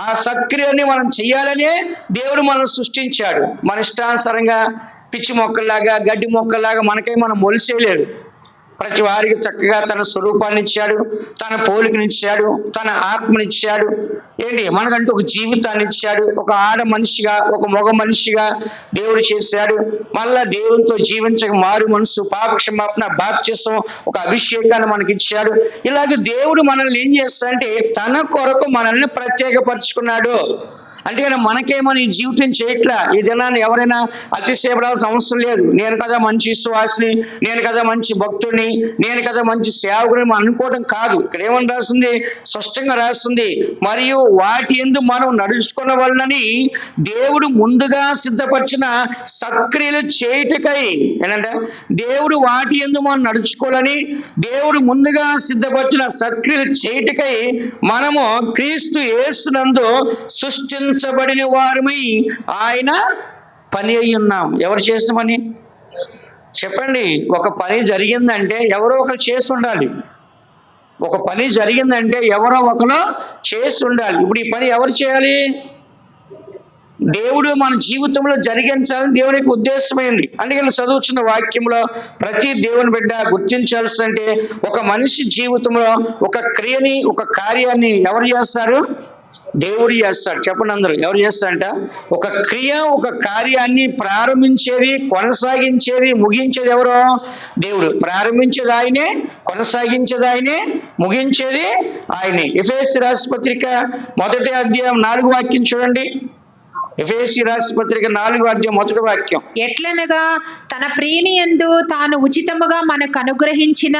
ఆ సత్క్రియని మనం చేయాలని దేవుడు మనం సృష్టించాడు. మన ఇష్టానుసారంగా పిచ్చి మొక్కల్లాగా, గడ్డి మొక్కల్లాగా మనం మొలిసేయలేదు. ప్రతి వారికి చక్కగా తన స్వరూపాన్ని ఇచ్చాడు, తన పోలికనిచ్చాడు, తన ఆత్మనిచ్చాడు. మనకంటూ ఒక జీవితాన్ని ఇచ్చాడు. ఒక ఆడ మనిషిగా, ఒక మగ మనిషిగా దేవుడు చేశాడు. మళ్ళా దేవునితో జీవించక మారు మనసు, పాపక్షమాపణ, బాప్తిసం, ఒక అభిషేకాన్ని మనకి ఇచ్చాడు. ఇలాగే దేవుడు మనల్ని ఏం చేస్తాడంటే తన కొరకు మనల్ని ప్రత్యేకపరుచుకున్నాడు. అంటే మనకేమని ఈ జీవితం చేయట్లా. ఈ దినాన్ని ఎవరైనా అతిశయపడాల్సిన అవసరం లేదు. నేను కదా మంచి విశ్వాసిని, నేను కదా మంచి భక్తుడిని, నేను కదా మంచి సేవకుని అనుకోవడం కాదు. ఇక్కడ ఏమని రాస్తుంది? స్పష్టంగా రాస్తుంది, మరియు వాటి యందు మనం నడుచుకున్న వలనని దేవుడు ముందుగా సిద్ధపరిచిన సత్క్రియలు చేయుటకై. ఏంటంటే దేవుడు వాటి యందు మనం నడుచుకోవాలని దేవుడు ముందుగా సిద్ధపరిచిన సత్క్రియలు చేయుటకై మనము క్రీస్తు యేసునందు సృష్టించబడిన వారమై ఆయన పని అయి ఉన్నాం. ఎవరు చేసిన పని చెప్పండి? ఒక పని జరిగిందంటే ఎవరో ఒకరు చేసి ఉండాలి. ఒక పని జరిగిందంటే ఎవరో ఒకరు చేసి ఉండాలి. ఇప్పుడు ఈ పని ఎవరు చేయాలి? దేవుడు మన జీవితంలో జరిగించాలని దేవుని యొక్క ఉద్దేశమైంది. అందుకని చదువుతున్న వాక్యంలో ప్రతి దేవుని బిడ్డ గుర్తించాల్సిందంటే, ఒక మనిషి జీవితంలో ఒక క్రియని, ఒక కార్యాన్ని ఎవరు చేస్తారు? దేవుడు చేస్తాడు. చెప్పండి అందరూ, ఎవరు చేస్తారంట? ఒక క్రియ, ఒక కార్యాన్ని ప్రారంభించేది, కొనసాగించేది, ముగించేది ఎవరో? దేవుడు. ప్రారంభించేది ఆయనే, కొనసాగించేది ఆయనే, ముగించేది ఆయనే. ఎఫెసీ రాసిన పత్రిక 1వ అధ్యాయం 4వ వాక్యం చూడండి. ఎఫెసీ రాసిన పత్రిక 4వ అధ్యాయం 1వ వాక్యం. ఎట్లనగా తన ప్రియుని యందు తాను ఉచితముగా మనకు అనుగ్రహించిన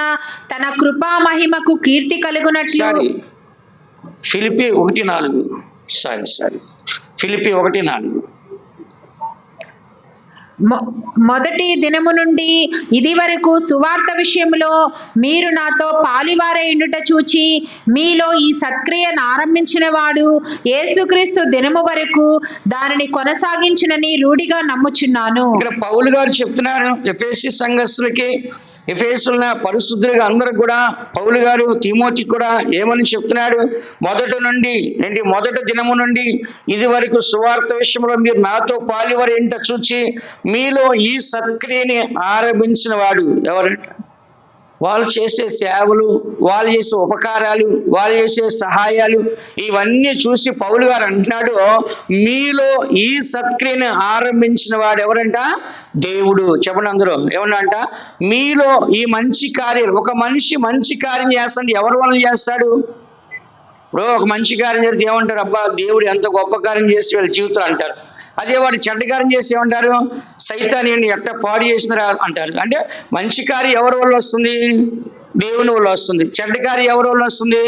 తన కృపా మహిమకు కీర్తి కలుగునట్లు. ఫిలిప్పీ 1:4. ఫిలిప్పీ 1:4. మొదటి దినము నుండి ఇది వరకు సువార్త విషయంలో మీరు నాతో పాలివారైయుండుట చూచి మీలో ఈ సత్క్రియను ఆరంభించిన వాడు యేసుక్రీస్తు దినము వరకు దానిని కొనసాగించునని రూఢిగా నమ్ముచున్నాను. ఇక్కడ పౌలు గారు చెప్తున్నారు ఎఫెసీ సంఘస్థులకి, ఎఫెసుల పరిశుద్ధులుగా అందరూ కూడా పౌలు గారు తిమోతికి కూడా ఏమని చెప్తున్నాడు? మొదటి దినము నుండి ఇది వరకు సువార్త విషయంలో మీరు నాతో పాలివారు ఏంటో చూచి మీలో ఈ సత్క్రియని ఆరంభించిన వాడు. ఎవరంట? వాళ్ళు చేసే సేవలు, వాళ్ళు చేసే ఉపకారాలు, వాళ్ళు చేసే సహాయాలు, ఇవన్నీ చూసి పౌలు గారు అంటున్నాడు, మీలో ఈ సత్క్రియని ఆరంభించిన వాడు ఎవరంట? దేవుడు. చెప్పండి అందరూ, ఏమన్నా? మీలో ఈ మంచి కార్యాలు, ఒక మనిషి మంచి కార్యం చేస్తాడు, ఎవరి వలన చేస్తాడు? ఇప్పుడు ఒక మంచి కార్యం చేస్తే ఏమంటారు? అబ్బా దేవుడు ఎంత గొప్ప కార్యం చేసి వీళ్ళ జీవితం అంటారు. అదే వాడు చెడ్డ కార్యం చేసి ఏమంటారు? సైతాన్ని ఎట్ట పాడు చేసినారా అంటారు. అంటే మంచి కార్యం ఎవరి వల్ల వస్తుంది? దేవుని వల్ల వస్తుంది. చెడ్డ కార్యం ఎవరి వల్ల వస్తుంది?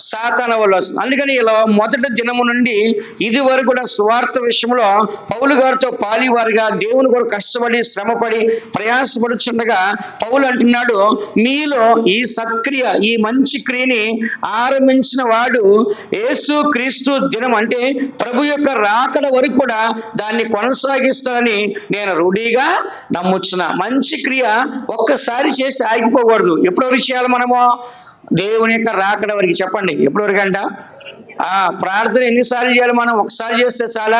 సాతాను వల్ల వస్తుంది. అందుకని ఇలా మొదటి దినము నుండి ఇది వరకు కూడా సువార్త విషయంలో పౌలు గారితో పాలివారుగా దేవుని కొరకు కష్టపడి, శ్రమపడి, ప్రయాసపడుచుండగా పౌలు అంటున్నాడు, మీలో ఈ సత్క్రియ, ఈ మంచి క్రియని ఆరంభించిన వాడు యేసు క్రీస్తు దినం అంటే ప్రభు యొక్క రాకడ వరకు కూడా దాన్ని కొనసాగిస్తానని నేను రూఢిగా నమ్ముచున్నా. మంచి క్రియ ఒక్కసారి చేసి ఆగిపోకూడదు. ఎప్పటివరకు చేయాలి మనము? దేవుని యొక్క రాకడ వరకు. చెప్పండి, ఎప్పటివరకు అంట? ప్రార్థన ఎన్నిసార్లు చేయాలి మనం? ఒకసారి చేస్తే చాలా.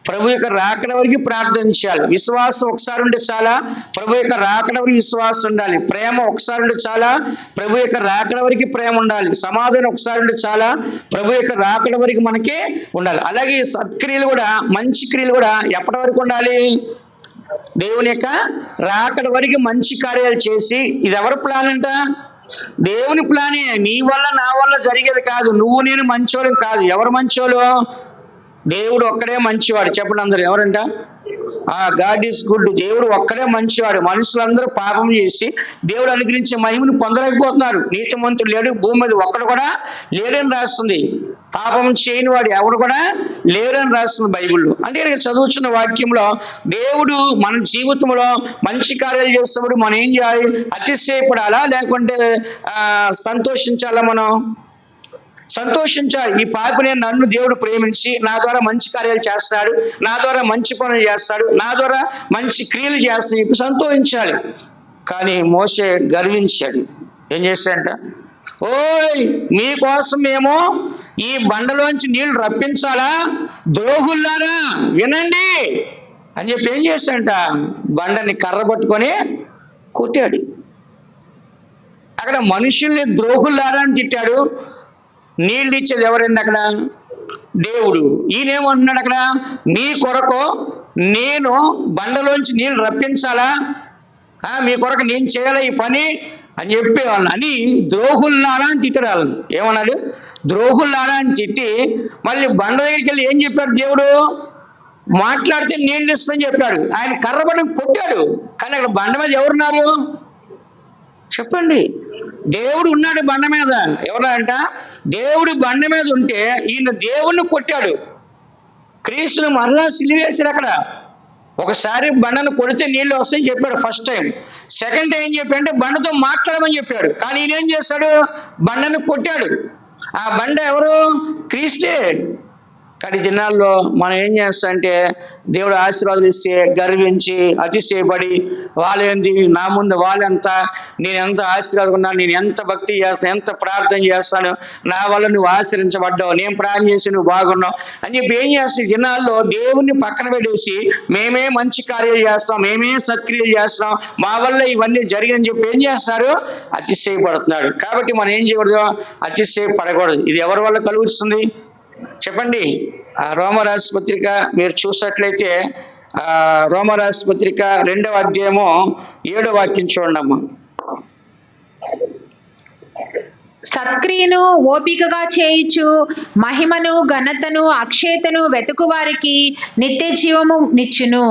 ప్రభు యొక్క రాకడ వరకు ప్రార్థన చేయాలి. విశ్వాసం ఒకసారి ఉంటే చాలా. ప్రభు యొక్క రాకడ వరకు విశ్వాసం ఉండాలి. ప్రేమ ఒకసారి ఉంటే చాలా. ప్రభు యొక్క రాకడ వరకు ప్రేమ ఉండాలి. సమాధానం ఒకసారి ఉంటే చాలా. ప్రభు యొక్క రాకడ వరకు మనకి ఉండాలి. అలాగే సత్క్రియలు కూడా, మంచి క్రియలు కూడా ఎప్పటి వరకు ఉండాలి? దేవుని యొక్క రాకడ వరకు మంచి కార్యాలు చేసి, ఇది ఎవరి ప్లాన్ అంట? దేవుని ప్లానే, నీ వల్ల నా వల్ల జరిగేది కాదు. నువ్వు నేను మంచోళ్ళం కాదు. ఎవరు మంచోళ్ళు? దేవుడు ఒక్కడే మంచివాడు. చెప్పండి అందరు, ఎవరంట? God is good. దేవుడు ఒక్కడే మంచివాడు. మనుషులందరూ పాపం చేసి దేవుడు అనుగ్రహించే మహిమను పొందలేకపోతున్నారు. నీతిమంతుడు లేడు, భూమి మీద ఒక్కడు కూడా లేడని రాస్తుంది. పాపం చేయని వాడు ఎవరు కూడా లేరని రాస్తుంది బైబిల్లో. అంటే ఇక్కడ చదువుతున్న వాక్యంలో దేవుడు మన జీవితంలో మంచి కార్యాలు చేస్తున్నప్పుడు మనం ఏం చేయాలి? అతిశయపడాలా లేకుంటే సంతోషించాలా? మనం సంతోషించాలి. ఈ పాపిని నన్ను దేవుడు ప్రేమించి నా ద్వారా మంచి కార్యాలు చేస్తాడు, నా ద్వారా మంచి పనులు చేస్తాడు, నా ద్వారా మంచి క్రియలు చేస్తాడు, ఇప్పుడు సంతోషించాలి. కానీ మోషే గర్వించాడు. ఏం చేశాడంట? ఓయ్, మీకోసం మేము ఈ బండలోంచి నీళ్లు రప్పించాలా? ద్రోహుల్లారా వినండి అని చెప్పి ఏం చేశాడంట? బండని కర్ర పట్టుకొని కొట్టాడు. అక్కడ మనుషుల్ని ద్రోహుల్లారా అని తిట్టాడు. నీళ్ళు ఇచ్చేది ఎవరైంది అక్కడ? దేవుడు. ఈయనేమంటున్నాడు అక్కడ? మీ కొరకు నేను బండలోంచి నీళ్ళు రప్పించాలా? మీ కొరకు నేను చేయాలా ఈ పని అని చెప్పేవాళ్ళని అని ద్రోహుల్లారా అని తిట్టారు వాళ్ళని. ఏమన్నాడు? ద్రోహుల్లారా అని తిట్టి మళ్ళీ బండ దగ్గరికి వెళ్ళి ఏం చెప్పాడు దేవుడు? మాట్లాడితే నీళ్ళు ఇస్తాని చెప్పాడు. ఆయన కర్రబడి కొట్టాడు. కానీ అక్కడ బండ మీద ఎవరున్నారు చెప్పండి? దేవుడు ఉన్నాడు బండ మీద. ఎవరంట? దేవుడు బండ మీద ఉంటే ఈయన దేవుణ్ణి కొట్టాడు. క్రీస్తుని మరలా సిలివేశాడు. అక్కడ ఒకసారి బండను కొడితే నీళ్ళు వస్తాయని చెప్పాడు ఫస్ట్ టైం. సెకండ్ టైం ఏం చెప్పాడంటే బండతో మాట్లాడమని చెప్పాడు. కానీ ఈయన ఏం చేస్తాడు? బండను కొట్టాడు. ఆ బండ ఎవరు? క్రీస్తే. కానీ దినాల్లో మనం ఏం చేస్తామంటే దేవుడు ఆశీర్వాదాలు ఇస్తే గర్వించి అతిశయపడి వాళ్ళేంటి, నా ముందు వాళ్ళెంత, నేను ఎంత ఆశీర్వాదం ఉన్నాను, నేను ఎంత భక్తి చేస్తాను, ఎంత ప్రార్థన చేస్తాను, నా వల్ల నువ్వు ఆశ్రయించబడ్డావు, నేను ప్రార్థన చేసి నువ్వు బాగున్నావు అని చెప్పి ఏం చేస్తాయి దినాల్లో దేవుణ్ణి పక్కన పెట్టేసి మేమే మంచి కార్యాలు చేస్తాం, మేమే సత్క్రియలు చేస్తాం, మా వల్ల ఇవన్నీ జరిగని చెప్పి ఏం చేస్తారు? అతిశయపడుతున్నాడు. కాబట్టి మనం ఏం చేయకూడదు? అతిశయపడకూడదు. ఇది ఎవరి వల్ల కలుగుతుంది చెప్పండి? రోమరాసు పత్రిక మీరు చూసినట్లయితే రోమరాసు పత్రిక 2వ అధ్యాయము 7వ వాక్యం చూడండి. సత్క్రియను ఓపికగా చేయుచు మహిమను ఘనతను అక్షయతను వెతుకు వారికి నిత్య జీవము నిచ్చును.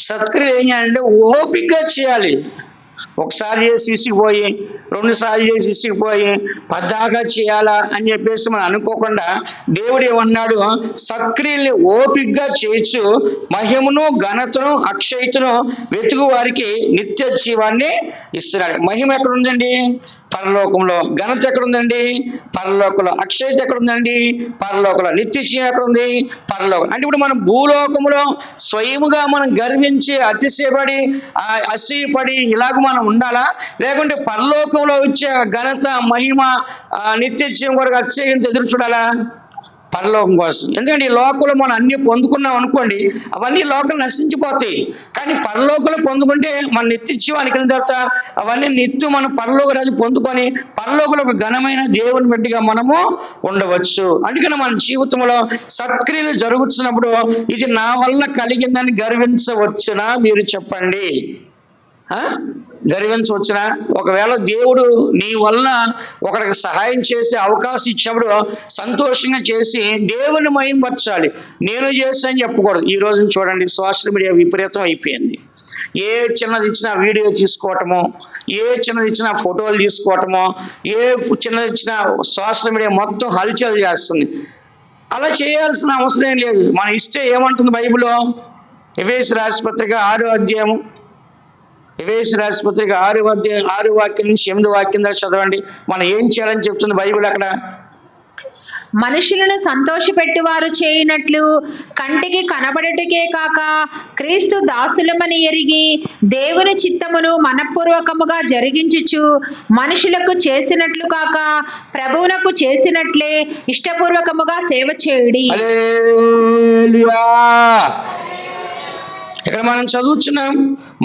సత్క్రియ ఏం చేయాలంటే ఓపికగా చేయాలి. ఒకసారి చేసి ఇసిగిపోయి, 2 సార్లు చేసి ఇసిగిపోయి పద్దాగా చేయాలా అని చెప్పేసి మనం అనుకోకుండా దేవుడు ఏమన్నాడు? సత్క్రియల్ని ఓపికగా చేయొచ్చు, మహిమను ఘనతను అక్షయతను వెతుకు వారికి నిత్య జీవాన్ని ఇస్తున్నాడు. మహిమ ఎక్కడుందండి? పరలోకంలో. ఘనత ఎక్కడుందండి? పరలోకంలో. అక్షయత ఎక్కడుందండి? పరలోకంలో. నిత్య జీవం ఎక్కడుంది? పరలోకం. అంటే ఇప్పుడు మనం భూలోకంలో స్వయముగా మనం గర్వించి అతిశయపడి అసూయపడి ఇలాగ మనం ఉండాలా? లేకుంటే పరలోకంలో వచ్చే ఘనత మహిమ నిత్య జీవం కొరకు అతిశయంతో ఎదురు చూడాలా? పరలోకం కోసం. ఎందుకంటే ఈ లోకంలో మనం అన్ని పొందుకున్నాం అనుకోండి, అవన్నీ లోకం నశించిపోతాయి. కానీ పరలోకంలో పొందుకుంటే మన నిత్య జీవానికి వెళ్ళిన తర్వాత అవన్నీ నిత్యం మనం పరలోక రాజు పొందుకొని పరలోకంలో ఒక ఘనమైన దేవుని బిడ్డగా మనము ఉండవచ్చు. అందుకని మన జీవితంలో సత్క్రియలు జరుగుతున్నప్పుడు ఇది నా వల్ల కలిగిందని గర్వించవచ్చునా? మీరు చెప్పండి. గర్వించవచ్చునా? ఒకవేళ దేవుడు నీ వల్ల ఒకరికి సహాయం చేసే అవకాశం ఇచ్చినప్పుడు సంతోషంగా చేసి దేవుని మహిమపరచాలి. నేను చేస్తాను చెప్పకూడదు. ఈ రోజున చూడండి, సోషల్ మీడియా విపరీతం అయిపోయింది. ఏ చిన్నది ఇచ్చినా వీడియో తీసుకోవటము, ఏ చిన్నది ఇచ్చినా ఫోటోలు తీసుకోవటము, ఏ చిన్నది ఇచ్చినా సోషల్ మీడియా మొత్తం హల్చల్ చేస్తుంది. అలా చేయాల్సిన అవసరం లేదు. మన ఇస్తే ఏమంటుంది బైబిల్లో? ఎఫెసీయుల రాసిన పత్రిక 6వ అధ్యాయం, ఎఫెసీయుల రాసిన పత్రిక 6వ అధ్యాయం 6వ వాక్యం నుంచి 8వ వాక్యం దాకా చదవండి. మనం ఏం చేయాలని చెప్తుంది బైబిల్ అక్కడ? మనుషులను సంతోషపెట్టువారు చేయనట్లు కంటికి కనబడటకే కాక క్రీస్తు దాసులమని ఎరిగి దేవుని చిత్తమును మనఃపూర్వకముగా జరిగించుచు మనుషులకు చేసినట్లు కాక ప్రభువునకు చేసినట్లే ఇష్టపూర్వకముగా సేవ చేయుడి. హల్లెలూయా. ఇక్కడ మనం చదువుతున్నాం,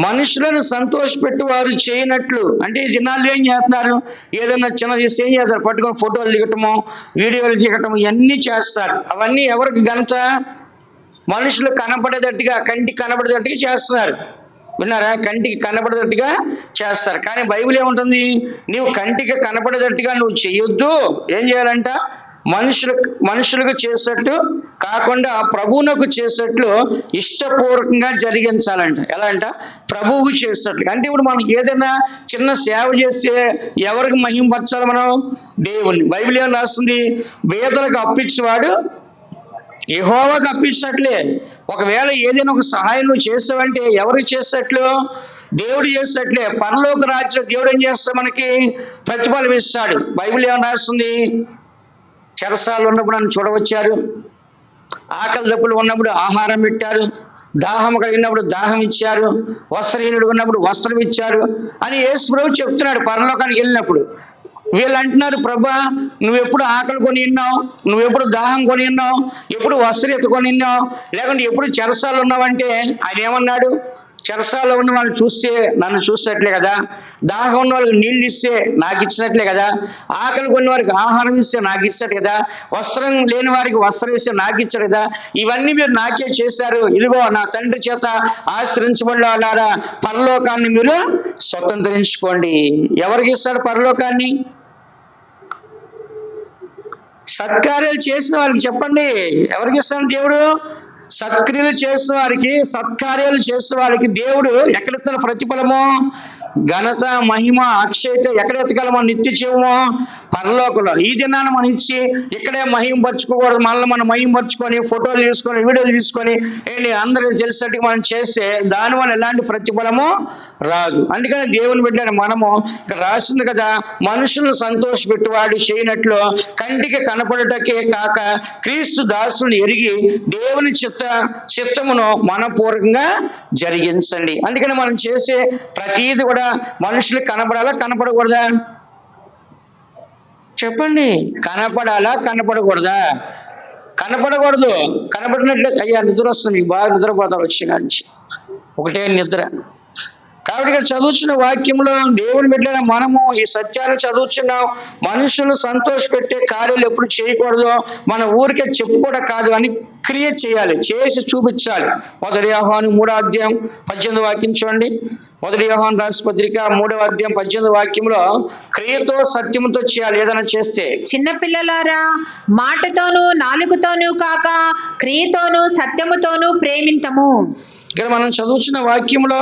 మనుషులను సంతోషపెట్టు వారు చేయనట్లు. అంటే ఈ దినాల్లో ఏం చేస్తున్నారు? ఏదైనా చిన్నది ఏం చేస్తారు? పట్టుకొని ఫోటోలు దిగటము, వీడియోలు దిగటము, ఇవన్నీ చేస్తారు. అవన్నీ ఎవరికి ఘనత? మనుషులు కనపడేటట్టుగా, కంటికి కనపడేటట్టుగా చేస్తున్నారు. విన్నారా? కంటికి కనపడేటట్టుగా చేస్తారు. కానీ బైబిల్ ఏముంటుంది? నీవు కంటికి కనపడేటట్టుగా నువ్వు చెయ్యొద్దు. ఏం చేయాలంట? మనుషులకు చేసేట్టు కాకుండా ప్రభువునకు చేసేట్లు ఇష్టపూర్వకంగా జరిగించాలంట. ఎలా అంట? ప్రభువుకు చేసేట్లు. అంటే ఇప్పుడు మనం ఏదైనా చిన్న సేవ చేస్తే ఎవరికి మహిమపరచాలి? మనం దేవుణ్ణి. బైబిల్ ఏం రాస్తుంది? పేదలకు అప్పించేవాడు యెహోవాకు అప్పించినట్లే. ఒకవేళ ఏదైనా ఒక సహాయం నువ్వు చేస్తావంటే ఎవరికి చేసేట్లు? దేవుడు చేసేట్లే. పరలోక రాజ్యం దేవుడు ఏం చేస్తాడు? మనకి ప్రతిఫలం ఇస్తాడు. బైబిల్ ఏం రాస్తుంది? చెరసాలు ఉన్నప్పుడు నన్ను చూడవచ్చారు, ఆకలి దప్పులు ఉన్నప్పుడు ఆహారం పెట్టారు, దాహం కలిగినప్పుడు దాహం ఇచ్చారు, వస్త్రహీనుడు ఉన్నప్పుడు వస్త్రం ఇచ్చారు అని యేసు ప్రభువు చెప్తున్నాడు పరలోకానికి వెళ్ళినప్పుడు. వీళ్ళు అంటున్నారు, ప్రభా నువ్వెప్పుడు ఆకలి కొని ఉన్నావు, నువ్వెప్పుడు దాహం కొని ఉన్నావు, ఎప్పుడు వస్త్రత కొని ఉన్నావు, లేకుంటే ఎప్పుడు చెరసాలు ఉన్నావంటే ఆయన ఏమన్నాడు? చెరసాల్లో ఉన్న వాళ్ళు చూస్తే నన్ను చూసినట్లే కదా, దాహం ఉన్న వాళ్ళకి నీళ్ళు ఇస్తే నాకు ఇచ్చినట్లే కదా, ఆకలి కొన్ని వారికి ఆహారం ఇస్తే నాకు ఇచ్చాడు కదా, వస్త్రం లేని వారికి వస్త్రం ఇస్తే నాకు ఇచ్చాడు కదా, ఇవన్నీ మీరు నాకే చేశారు, ఇదిగో నా తండ్రి చేత ఆశ్రయించబడిన వాళ్ళారా పరలోకాన్ని మీరు స్వతంత్రించుకోండి. ఎవరికి ఇస్తాడు పరలోకాన్ని? సత్కార్యాలు చేసిన వారికి చెప్పండి, ఎవరికి ఇస్తాడు దేవుడు? సత్క్రియలు చేసిన వారికి, సత్కార్యాలు చేసిన వారికి దేవుడు ఎక్కడెత్తాడు ప్రతిఫలము? ఘనత, మహిమ, అక్షయత ఎక్కడ ఎత్తగలమో? నిత్య జీవము పరలోకంలో. ఈ దినాన్ని మనం ఇచ్చి ఇక్కడే మహిమపరచుకోకూడదు. మళ్ళీ మనం మహిమపరచుకొని ఫోటోలు తీసుకొని వీడియోలు తీసుకొని ఏంటి అందరూ తెలిసేట్టుగా మనం చేస్తే దానివల్ల ఎలాంటి ప్రతిఫలము రాదు. అందుకని దేవుని బిడ్డని మనము ఇక్కడ రాసింది కదా, మనుషులను సంతోషపెట్టువాడు చేయనట్లు కంటికి కనపడటకే కాక క్రీస్తు దాసుని ఎరిగి దేవుని చిత్తమును మనపూర్వకంగా జరిగించండి. అందుకని మనం చేసే ప్రతీది కూడా మనుషులకు కనపడాలా కనపడకూడదా? చెప్పండి. కనపడాలా కనపడకూడదా? కనపడకూడదు. కనపడినట్లు అయ్యా నిద్ర వస్తుంది, బాగా నిద్రపోతారు వచ్చి నుంచి ఒకటే నిద్ర. కాబట్టి ఇక్కడ చదువుతున్న వాక్యంలో దేవుని బిడ్డల మనము ఈ సత్యాన్ని చదువుతున్నాం. మనుషులు సంతోషపెట్టే కార్యాలు ఎప్పుడు చేయకూడదు. మన ఊరికే చెప్పుకోవడం కాదు అని క్రియ చేయాలి, చేసి చూపించాలి. 1 యోహాను 3:18 వాక్యం చూడండి. 1 యోహాను రాసిన పత్రిక 3:18 వాక్యంలో క్రియతో సత్యముతో చేయాలి. ఏదైనా చేస్తే చిన్నపిల్లలారా, మాటతోనూ నాలుగుతోనూ కాక క్రియతోనూ సత్యముతోనూ ప్రేమింతము. ఇక్కడ మనం చదువుతున్న వాక్యంలో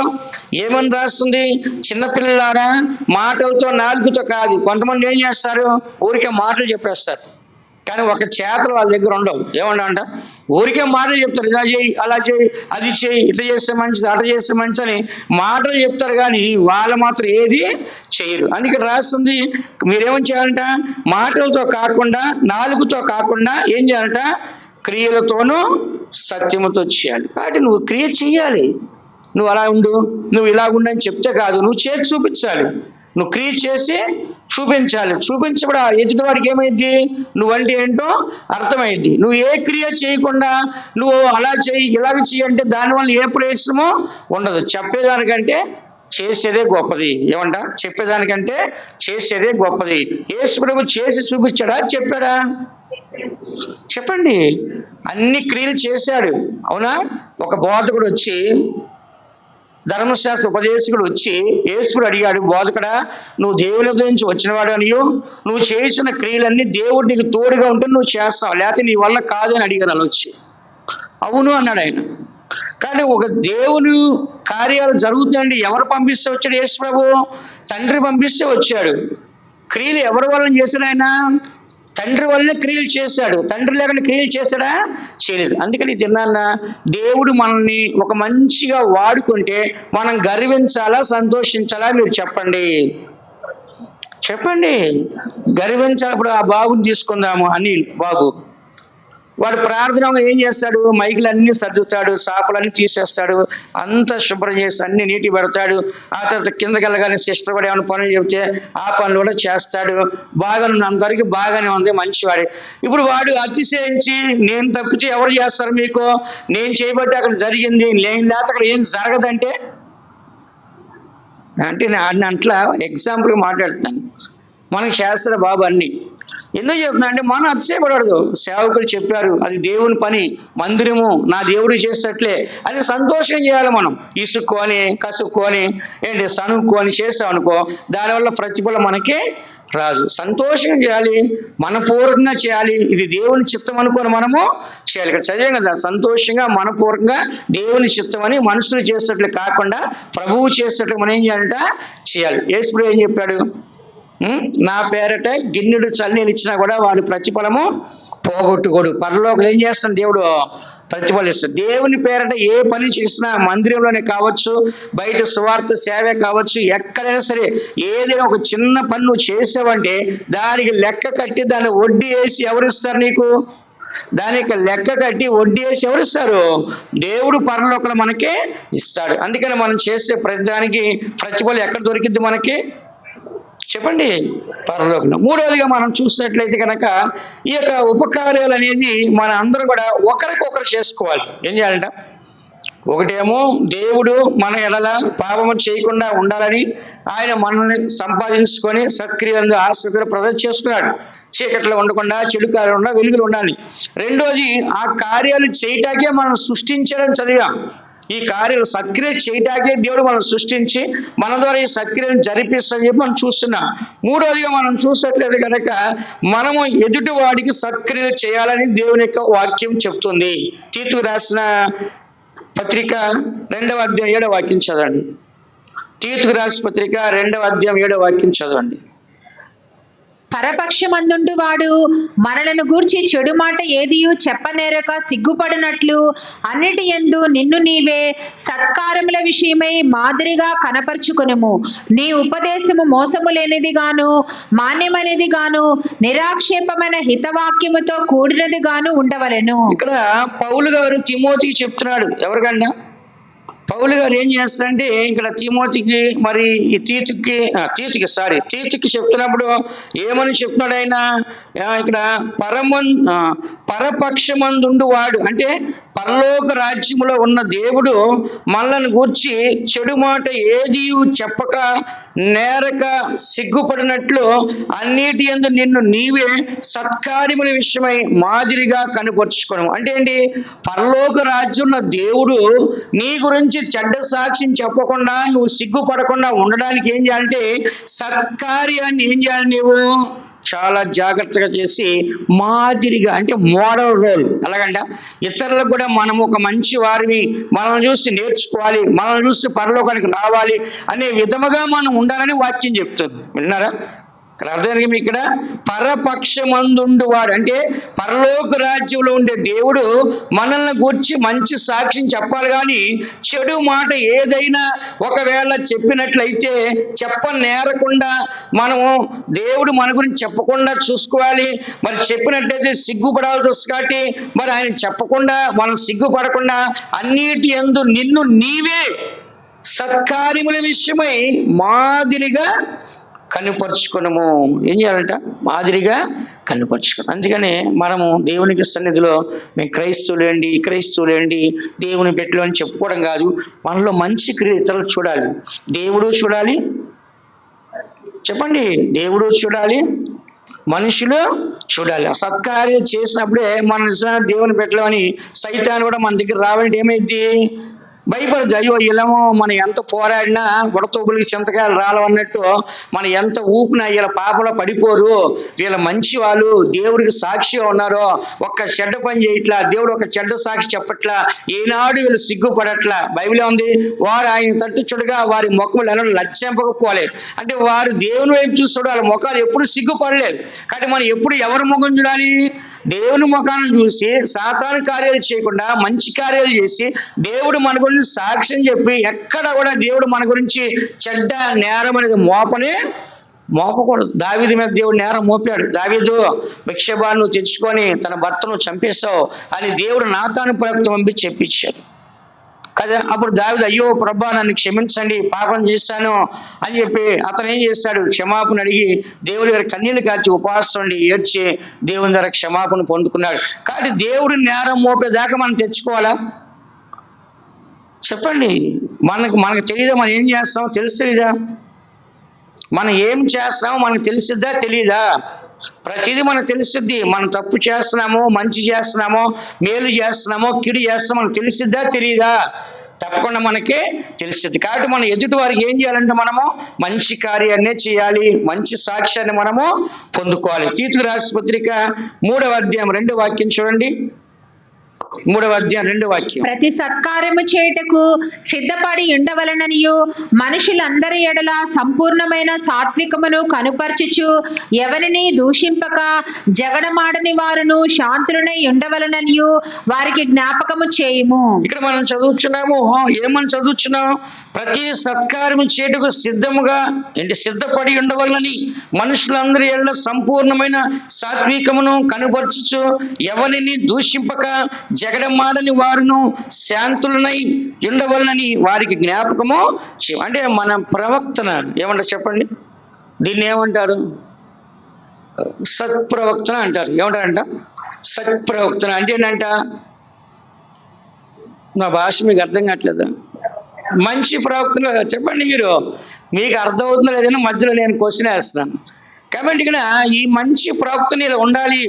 ఏమని రాస్తుంది? చిన్నపిల్లలారా, మాటలతో నాలుగుతో కాదు. కొంతమంది ఏం చేస్తారు? ఊరికే మాటలు చెప్పేస్తారు, కానీ ఒక చేతలు వాళ్ళ దగ్గర ఉండవు. ఏమంట? ఊరికే మాటలు చెప్తారు, ఇలా చేయి, అలా చేయి, అది చేయి, ఇట్లా చేస్తే మంచిది, అట్లా చేస్తే మంచిది అని మాటలు చెప్తారు, కానీ వాళ్ళు మాత్రం ఏది చేయరు. అందుకే రాస్తుంది మీరేమని చేయాలంట? మాటలతో కాకుండా, నాలుగుతో కాకుండా ఏం చేయాలంట? క్రియలతోనూ సత్యముతో చేయాలి. కాబట్టి నువ్వు క్రియ చేయాలి. నువ్వు అలా ఉండు, నువ్వు ఇలా ఉండు అని చెప్తే కాదు, నువ్వు చేసి చూపించాలి. నువ్వు క్రియ చేసి చూపించాలి. చూపించబడ ఎదుటివాడికి ఏమైంది? నువ్వంటే ఏంటో అర్థమైంది. నువ్వు ఏ క్రియ చేయకుండా నువ్వు అలా చేయి, ఇలాగ చెయ్యి అంటే దానివల్ల ఏ ప్రయోజనమో ఉండదు. చెప్పేదానికంటే చేసేదే గొప్పది. ఏమంట? చెప్పేదానికంటే చేసేదే గొప్పది. యేసు ప్రభు చేసి చూపించాడా చెప్పాడా? చెప్పండి. అన్ని క్రియలు చేశాడు, అవునా? ఒక బోధకుడు వచ్చి, ధర్మశాస్త్ర ఉపదేశకుడు వచ్చి యేసుడు అడిగాడు, బోధకుడా నువ్వు దేవుని నుంచి వచ్చినవాడు అనియో, నువ్వు చేసిన క్రియలన్నీ దేవుడు నీకు తోడుగా ఉంటే నువ్వు చేస్తావు, లేకపోతే నీ వల్ల కాదు అని అడిగారు. అలా వచ్చి అవును అన్నాడు ఆయన. కానీ ఒక దేవుని కార్యాలు జరుగుతుందండి. ఎవరు పంపిస్తే వచ్చాడు? యేసు ప్రభు తండ్రి పంపిస్తే వచ్చాడు. క్రియలు ఎవరి వల్ల చేశాడు? ఆయన తండ్రి వల్లనే క్రియలు చేశాడు. తండ్రి లేకుండా క్రియలు చేశాడా? చేయలేదు. అందుకని తిన్నాన్న దేవుడు మనల్ని ఒక మంచిగా వాడుకుంటే మనం గర్వించాలా సంతోషించాలా? మీరు చెప్పండి, చెప్పండి. గర్వించాలి. ఇప్పుడు ఆ బాబుని తీసుకుందాము, అనిల్ బాబు. వాడు ప్రార్థనగా ఏం చేస్తాడు? మైకులు అన్ని సర్దుతాడు, సాపులన్నీ తీసేస్తాడు, అంతా శుభ్రం చేసి అన్ని నీటి పెడతాడు. ఆ తర్వాత కిందకి వెళ్ళగానే సిస్టర్ కూడా ఏమైనా పనులు చెబితే ఆ పనులు కూడా చేస్తాడు. బాగా అందరికీ బాగానే ఉంది, మంచివాడే. ఇప్పుడు వాడు అతిశయించి నేను తప్పితే ఎవరు చేస్తారు మీకు? నేను చేయబట్టి అక్కడ జరిగింది, నేను లేకపోతే అక్కడ ఏం జరగదంటే అంటే నేను అట్లా ఎగ్జాంపుల్గా మాట్లాడుతాను. మనకు చేస్తాడు బాబు అన్ని. ఎందుకు చెప్తున్నా అంటే మనం అతిశయపడదు. సేవకులు చెప్పారు, అది దేవుని పని, మందిరము నా దేవుడు చేసేటట్లే అని సంతోషం చేయాలి. మనం ఇసుక్కొని కసుక్కొని సనుక్కొని చేస్తామనుకో, దానివల్ల ప్రతిఫలం మనకి రాదు. సంతోషంగా చేయాలి, మనపూర్వకంగా చేయాలి. ఇది దేవుని చిత్తం అనుకొని మనము చేయాలి. ఇక్కడ చదివాం కదా, సంతోషంగా మనపూర్వకంగా దేవుని చిత్తం అని మనుషులు చేసేట్లు కాకుండా ప్రభువు చేసేట్లు మనం ఏం చేయాలంట, చేయాలి. యేసు ఏం చెప్పాడు, నా పేరట గిన్నెడు చల్లీలు ఇచ్చినా కూడా వాడి ప్రతిఫలము పోగొట్టుకోడు. పరలోకం ఏం చేస్తాడు, దేవుడు ప్రతిఫలిస్తాడు. దేవుని పేరట ఏ పని చేసినా, మందిరంలోనే కావచ్చు, బయట సువార్త సేవే కావచ్చు, ఎక్కడైనా సరే ఏదైనా ఒక చిన్న పని నువ్వు చేసావంటే దానికి లెక్క కట్టి దాన్ని వడ్డీ వేసి ఎవరిస్తారు నీకు? దానికి లెక్క కట్టి వడ్డీ వేసి ఎవరిస్తారు? దేవుడు పరలోకంలో మనకి ఇస్తాడు. అందుకని మనం చేసే ప్రతి దానికి ప్రతిఫలం ఎక్కడ దొరికిద్ది మనకి? చెప్పండి, పరలోకంలో. మూడవదిగా మనం చూసినట్లయితే కనుక ఈ యొక్క ఉపకార్యాలు అనేది మన అందరూ కూడా ఒకరికొకరు చేసుకోవాలి. ఏం చేయాలంట? ఒకటేమో దేవుడు మన ఎడల పాపము చేయకుండా ఉండాలని ఆయన మనల్ని సంపాదించుకొని సత్క్రియలు ఆసక్తిలో ప్రజలు చేసుకున్నాడు. చీకట్లో ఉండకుండా, చెడు కార్యాలు ఉండాలి, వెలుగులు ఉండాలి. రెండోది, ఆ కార్యాలు చేయటాకే మనం సృష్టించాలని చదివాం. ఈ కార్యాలు సత్క్రియ చేయటాకే దేవుడు మనం సృష్టించి మన ద్వారా ఈ సత్క్రియను జరిపిస్తామని చెప్పి మనం చూస్తున్నాం. మూడోదిగా మనం చూసినట్లయితే కనుక మనము ఎదుటి వాడికి సత్క్రియలు చేయాలని దేవుని యొక్క వాక్యం చెప్తుంది. తీతుకు రాసిన పత్రిక 2వ అధ్యాయం 7వ వాక్యం చదవండి. తీతుకు రాసిన పత్రిక 2వ అధ్యాయం 7వ వాక్యం చదవండి. పరపక్షమందుండు వాడు మనలను గూర్చి చెడు మాట ఏదియు చెప్పనేరక సిగ్గుపడినట్లు అన్నిటి యందు నిన్ను నీవే సత్కారముల విషయమై మాదిరిగా కనపరుచుకొనుము. నీ ఉపదేశము మోసము లేనిది గాను, మాన్యమైనది గాను, నిరాక్షేపమైన హితవాక్యముతో కూడినది గాను ఉండవలెను. ఇక్కడ పౌలు గారు తిమోతికి చెప్తున్నాడు. ఎవరికన్నా? పౌలు గారు ఏం చేస్తారంటే ఇక్కడ తిమోతికి మరి ఈ తీతుకి చెప్తున్నప్పుడు ఏమని చెప్తున్నాడు ఆయన? ఇక్కడ పరపక్షమందుండు వాడు అంటే పరలోక రాజ్యములో ఉన్న దేవుడు మనల్ని గూర్చి చెడు మాట ఏది చెప్పక నేరక సిగ్గుపడినట్లు అన్నిటి యందు నిన్ను నీవే సత్కార్యముల విషయమై మాదిరిగా కనుపరుచుకోను. అంటే ఏంటి? పరలోక రాజ్యంలో దేవుడు నీ గురించి చెడ్డ సాక్ష్యం చెప్పకుండా, నువ్వు సిగ్గుపడకుండా ఉండడానికి ఏం చేయాలంటే సత్కార్యాన్ని ఏం చేయాలి? నీవు చాలా జాగ్రత్తగా చేసి మాదిరిగా అంటే మోడల్ రోల్. ఎలాగంట? ఇతరులకు కూడా మనం ఒక మంచి వారిని మనం చూసి నేర్చుకోవాలి, మనం చూసి పరలోకానికి రావాలి అనే విధముగా మనం ఉండాలని వాక్యం చెప్తుంది. విన్నారా? ఇక్కడ అర్థానికి మీకు ఇక్కడ పరపక్షమందుండు వాడు అంటే పరలోక రాజ్యంలో ఉండే దేవుడు మనల్ని గురించి మంచి సాక్ష్యం చెప్పాలి. కానీ చెడు మాట ఏదైనా ఒకవేళ చెప్పినట్లయితే చెప్పనేరకుండా మనము దేవుడు మన గురించి చెప్పకుండా చూసుకోవాలి. మరి చెప్పినట్లయితే సిగ్గుపడాల్సి వస్తుంది. కాబట్టి మరి ఆయన చెప్పకుండా మనం సిగ్గుపడకుండా అన్నిటి యందు నిన్ను నీవే సత్కార్యముల విషయమై మాదిరిగా కనుపరుచుకున్నాము. ఏం చేయాలంట? మాదిరిగా కనుపరుచుకున్నాం. అందుకనే మనము దేవునికి సన్నిధిలో మేము క్రైస్తవులేండి దేవుని పెట్టలు అని చెప్పుకోవడం కాదు, మనలో మంచి క్రియలు చూడాలి. దేవుడు చూడాలి, చెప్పండి, దేవుడు చూడాలి, మనుషులు చూడాలి. ఆ సత్కార్యం చేసినప్పుడే మన నిజమైన దేవుని పెట్టలు అని సైతాన్ని కూడా మన దగ్గర రావాలంటే ఏమైంది? భయపడద్దు. అయ్యో వీళ్ళేమో మనం ఎంత పోరాడినా గుడతోగులకి చింతకాయలు రాలవన్నట్టు మనం ఎంత ఊపినా వీళ్ళ పాపలో పడిపోరు, వీళ్ళ మంచి వాళ్ళు దేవుడికి సాక్షిగా ఉన్నారు, ఒక్క చెడ్డ పని చేయట్లా, దేవుడు ఒక చెడ్డ సాక్షి చెప్పట్లా, ఈనాడు వీళ్ళు సిగ్గుపడట్లా. బైబిల్ ఉంది, వారు ఆయన తట్టుచుడుగా వారి ముఖములు ఎలా లజ్జింపకపోలేదు. అంటే వారు దేవుని వైపు చూస్తాడు, వాళ్ళ ముఖాలు ఎప్పుడు సిగ్గుపడలేదు. కాబట్టి మనం ఎప్పుడు ఎవరి ముఖం చూడాలి? దేవుని ముఖాన్ని చూసి సాతాను కార్యాలు చేయకుండా మంచి కార్యాలు చేసి దేవుడు మన గురించి సాక్ష్యం చెప్పి ఎక్కడ కూడా దేవుడు మన గురించి చెడ్డ నేరం అనేది మోపకూడదు. దావీదు మీద దేవుడు నేరం మోపాడు. దావీదు, బత్షెబను నువ్వు తెచ్చుకొని తన భర్తను చంపేశావు అని దేవుడు నాతాను ప్రవక్త పంపించి చెప్పించాడు కదా. అప్పుడు దావీదు, అయ్యో ప్రభా నన్ను క్షమించండి, పాపం చేశాను అని చెప్పి అతను ఏం చేశాడు? క్షమాపణ అడిగి దేవుడి గారి కన్నీళ్లు కార్చి ఉపవాసం ఉండి ఏడ్చి దేవుని దగ్గర క్షమాపణ పొందుకున్నాడు. కాబట్టి దేవుడు నేరం మోపేదాకా మనం తెచ్చుకోవాలా? చెప్పండి. మనకు తెలియదా? మనం ఏం చేస్తామో తెలియదా? మనం ఏం చేస్తామో మనకు తెలిసిద్దా తెలియదా? ప్రతిదీ మనకు తెలుస్తుంది. మనం తప్పు చేస్తున్నామో, మంచి చేస్తున్నామో, మేలు చేస్తున్నామో, కిడు చేస్తామో మనకు తెలిసిద్దా తెలియదా? తప్పకుండా మనకే తెలుస్తుంది. కాబట్టి మనం ఎదుటి వారికి ఏం చేయాలంటే మనము మంచి కార్యాన్నే చేయాలి, మంచి సాక్ష్యాన్ని మనము పొందుకోవాలి. తీతుకు రాసిన పత్రిక 3వ అధ్యాయం 2వ వాక్యం చూడండి. 3వ అధ్యాయం 2వ వాక్యం. ప్రతి సత్కార్యము చేయుటకు సిద్ధపడి ఉండవలననియు మనుషులందరి ఎడల సంపూర్ణమైన సాత్వికమును కనుపర్చుచు ఎవరిని దూషింపక జగడమాడని వారును శాంతులనై ఉండవలననియు వారికి జ్ఞాపకము చేయుము. ఇక్కడ మనం చదువుతున్నాము, ఏమని చదువుతున్నాం? ప్రతి సత్కార్యము చేయుటకు సిద్ధపడి ఉండవలనని మనుషులందరి ఎడల సంపూర్ణమైన సాత్వికమును కనుపర్చుచు ఎవరిని దూషింపక జగడమాడని వారును శాంతులనై ఉండవలనని వారికి జ్ఞాపకము అంటే మన ప్రవక్తన ఏమంటారు చెప్పండి? దీన్ని ఏమంటారు? సత్ప్రవక్తన అంటారు. ఏమంటారంట? సత్ప్రవక్తన అంటే ఏంటంట? నా భాష మీకు అర్థం కావట్లేదా? మంచి ప్రవక్తలు చెప్పండి. మీకు అర్థమవుతుందో లేదని మధ్యలో నేను క్వశ్చన్ వేస్తున్నాను. కాబట్టి ఇక్కడ ఈ మంచి ప్రవక్తని ఇలా ఉండాలి.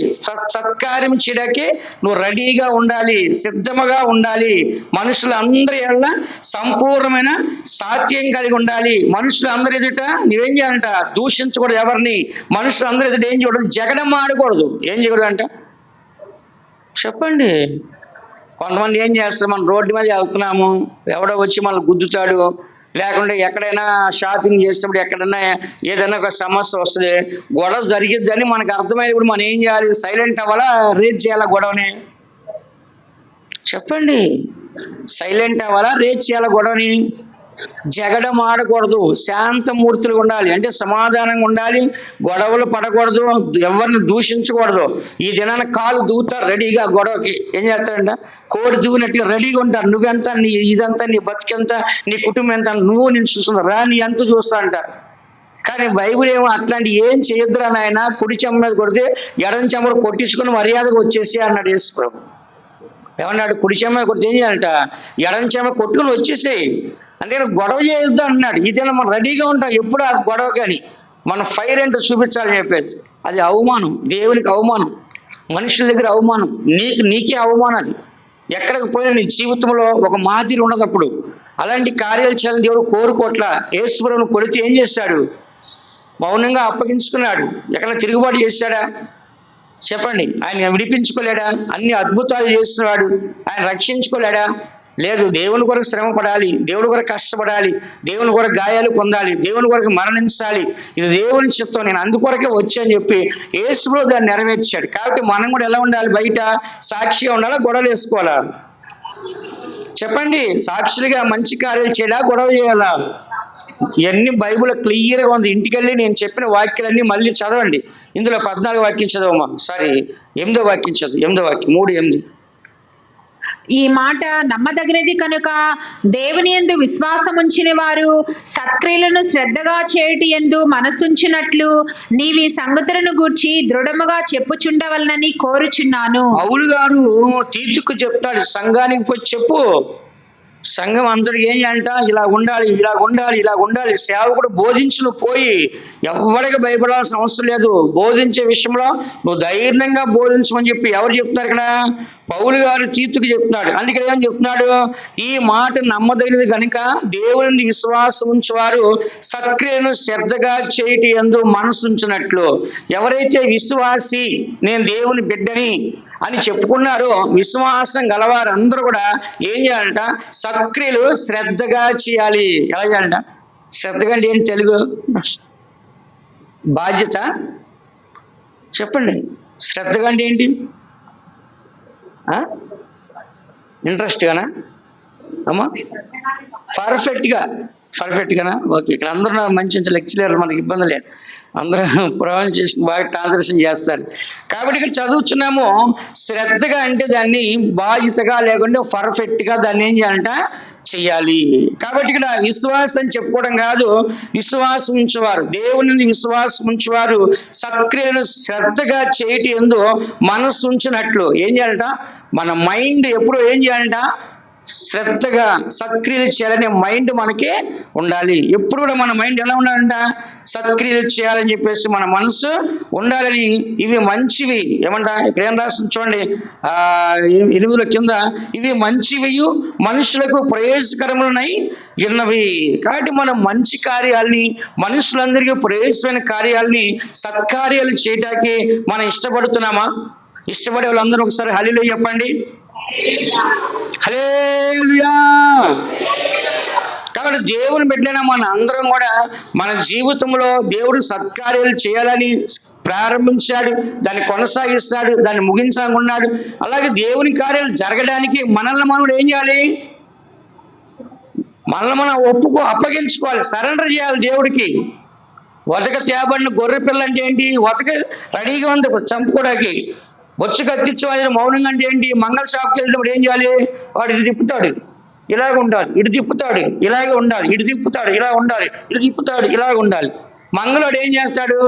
సత్కార్యం చేయడానికి నువ్వు రెడీగా ఉండాలి, సిద్ధముగా ఉండాలి. మనుషులందరి ఎడల సంపూర్ణమైన సాత్యం కలిగి ఉండాలి. మనుషులందరి ఎదుట నువ్వేం చేయాలంట? దూషించకూడదు ఎవరిని. మనుషులందరి ఎదుట ఏం చేయకూడదు? జగడం ఆడకూడదు. ఏం చేయకూడదు అంట చెప్పండి. కొంతమంది ఏం చేస్తారు? మనం రోడ్డు మీద వెళ్తున్నాము, ఎవడో వచ్చి మనల్ని గుద్దుతాడు, లేకుంటే ఎక్కడైనా షాపింగ్ చేసినప్పుడు ఎక్కడైనా ఏదైనా ఒక సమస్య వస్తుంది, గొడవ జరిగిద్దని మనకు అర్థమైనప్పుడు మనం ఏం చేయాలి? సైలెంట్ అవ్వాలా, రేజ్ చేయాలా గొడవని? చెప్పండి. సైలెంట్ అవ్వాలా, రేజ్ చేయాలా గొడవని? జగడం ఆడకూడదు, శాంతమూర్తులుగా ఉండాలి. అంటే సమాధానంగా ఉండాలి, గొడవలు పడకూడదు, ఎవరిని దూషించకూడదు. ఈ దినాన కాలు దూతారు రెడీగా గొడవకి. ఏం చేస్తారంట? కోడి దూవినట్టుగా రెడీగా ఉంటారు. నువ్వెంత, నీ ఇదంతా, నీ బతికెంత, నీ కుటుంబం ఎంత, నువ్వు నేను చూస్తున్నా రా, నీ ఎంత చూస్తా అంటారు. కానీ బైబిల్ ఏమో అట్లాంటి ఏం చేయొద్దురా నాయన, కుడి చెమ్మ మీద కొడితే ఎడం చెమ్మడు కొట్టించుకుని మర్యాదగా వచ్చేసి అన్నాడు యేసు ప్రభు. ఏమన్నాడు? కుడి చెమ్మ కొడితే ఏం చేయాలంట? ఎడం చెమ్మ కొట్టుకుని వచ్చేసేయి. అంటే గొడవ చేయొద్దు అంటున్నాడు. ఇదేనా మనం రెడీగా ఉంటాం ఎప్పుడు ఆ గొడవ, కానీ మన ఫైర్ ఏంటో చూపించాలని చెప్పేసి. అది అవమానం, దేవునికి అవమానం, మనుషుల దగ్గర అవమానం, నీకే అవమానం. అది ఎక్కడికి పోయినా నీ జీవితంలో ఒక మాదిరి ఉండదు. అప్పుడు అలాంటి కార్యాలు చేయాలని దేవుడు కోరుకోట్ల. యేసుప్రభువును కొడితే ఏం చేశాడు? మౌనంగా అప్పగించుకున్నాడు. ఎక్కడ తిరుగుబాటు చేశాడా చెప్పండి? ఆయన విడిపించుకోలేడా? అన్ని అద్భుతాలు చేస్తున్నాడు, ఆయన రక్షించుకోలేడా? లేదు. దేవుని కొరకు శ్రమ పడాలి, దేవుని కొరకు కష్టపడాలి, దేవుని కొరకు గాయాలు పొందాలి, దేవుని కొరకు మరణించాలి. ఇది దేవుని చిత్తం, నేను అందుకొరకే వచ్చాను చెప్పి యేసుప్రభువు దాన్ని నెరవేర్చాడు. కాబట్టి మనం కూడా ఎలా ఉండాలి? బయట సాక్షిగా ఉండాలా, గొడవలు వేసుకోవాలా? చెప్పండి. సాక్షులుగా మంచి కార్యాలు చేయాలా, గొడవ చేయాలా? ఇవన్నీ బైబిల్ క్లియర్గా ఉంది. ఇంటికి వెళ్ళి నేను చెప్పిన వాక్యాలన్నీ మళ్ళీ చదవండి. ఇందులో 14వ వాక్యం చదవమా, 8వ వాక్యం చదువు. 8వ వాక్యం 3:8. ఈ మాట నమ్మదగినది కనుక దేవుని యందు విశ్వాసముంచిన వారు సత్క్రియలను శ్రద్ధగా చేయుటి యందు మనసుంచినట్లు నీవి సంగతులను గూర్చి దృఢముగా చెప్పుచుండవలనని కోరుచున్నాను. పౌలు గారు తీతుకు చెప్తాడు, సంఘానికి పోయి చెప్పు. సంఘం అందరికి ఏం అంట? ఇలా ఉండాలి, ఇలా ఉండాలి, ఇలా ఉండాలి. సేవకుడు బోధించును పోయి ఎవరికి భయపడాల్సిన అవసరం లేదు. బోధించే విషయంలో నువ్వు ధైర్యంగా బోధించమని చెప్పి ఎవరు చెప్తున్నారు ఇక్కడ? పౌలు గారు తీతుకు చెప్తున్నాడు. అందుకే ఏమని చెప్తున్నాడు? ఈ మాట నమ్మదగినది కనుక దేవుని విశ్వాసం ఉంచేవారు సత్క్రియను శ్రద్ధగా చేయటి యందు మనసు ఉంచినట్లు. ఎవరైతే విశ్వాసి, నేను దేవుని బిడ్డని అని చెప్పుకున్నారో, విశ్వాసం గలవారు అందరూ కూడా ఏం చేయాలంట? సత్క్రియలు శ్రద్ధగా చేయాలి. ఎలా చేయాలంట? శ్రద్ధగా అంటే ఏంటి? తెలుగు బాధ్యత చెప్పండి. శ్రద్ధగా అంటే ఏంటి? ఇంట్రెస్ట్గానా అమ్మా? పర్ఫెక్ట్గానా? ఓకే. ఇక్కడ అందరూ మంచి లెక్చరర్, మనకి ఇబ్బంది లేదు. అందరూ ప్రొనౌన్సియేషన్ బాగా ట్రాన్స్లేషన్ చేస్తారు. కాబట్టి ఇక్కడ చదువుతున్నాము, శ్రద్ధగా అంటే దాన్ని బాధ్యతగా లేకుంటే పర్ఫెక్ట్గా దాన్ని ఏం చేయాలంట? చెయ్యాలి. కాబట్టి ఇక్కడ విశ్వాసం చెప్పుకోవడం కాదు, విశ్వాసం ఉంచేవారు, దేవుని విశ్వాసం ఉంచేవారు సత్క్రియను శ్రద్ధగా చేయటి యందు మనసు ఉంచినట్లు ఏం చేయాలంట? మన మైండ్ ఎప్పుడు ఏం చేయాలంట? శ్రద్ధగా సత్క్రియలు చేయాలనే మైండ్ మనకి ఉండాలి. ఎప్పుడు కూడా మన మైండ్ ఎలా ఉండాలంట? సత్క్రియలు చేయాలని చెప్పేసి మన మనసు ఉండాలని. ఇవి మంచివి ఏమంట ఇక్కడ ఏం రాస్తుంది చూడండి, 8 కింద, ఇవి మంచివి మనుషులకు ప్రయోజనకరములనై ఉన్నవి. కాబట్టి మనం మంచి కార్యాలని, మనుషులందరికీ ప్రయోజనమైన కార్యాలని, సత్కార్యాలు చేయడానికి మనం ఇష్టపడుతున్నామా? ఇష్టపడే వాళ్ళందరూ ఒకసారి హల్లెలూయా చెప్పండి. హల్లెలూయా. కాబట్టి దేవుని బిడ్డలైన మన అందరం కూడా మన జీవితంలో దేవుడు సత్కార్యాలు చేయాలని ప్రారంభించాడు, దాన్ని కొనసాగిస్తాడు, దాన్ని ముగించాలనుకున్నాడు. అలాగే దేవుని కార్యాలు జరగడానికి మనల్ని మనం ఏం చేయాలి? మనల్ని మనం అప్పగించుకోవాలి, సరెండర్ చేయాలి దేవుడికి. వతక తేబడిన గొర్రె పిల్ల అంటే ఏంటి? వతక రెడీగా ఉంది చంపుకోవడానికి. బొచ్చు కత్తిచ్చి వాడిని మౌనంగా అంటే ఏంటి? మంగళ షాప్కి వెళ్ళినప్పుడు ఏం చేయాలి? వాడు ఇటు తిప్పుతాడు, ఇలాగ ఉండాలి, ఇటు తిప్పుతాడు, ఇలాగే ఉండాలి, ఇటు తిప్పుతాడు, ఇలా ఉండాలి, ఇటు తిప్పుతాడు, ఇలాగ ఉండాలి. మంగళవాడు ఏం చేస్తాడు?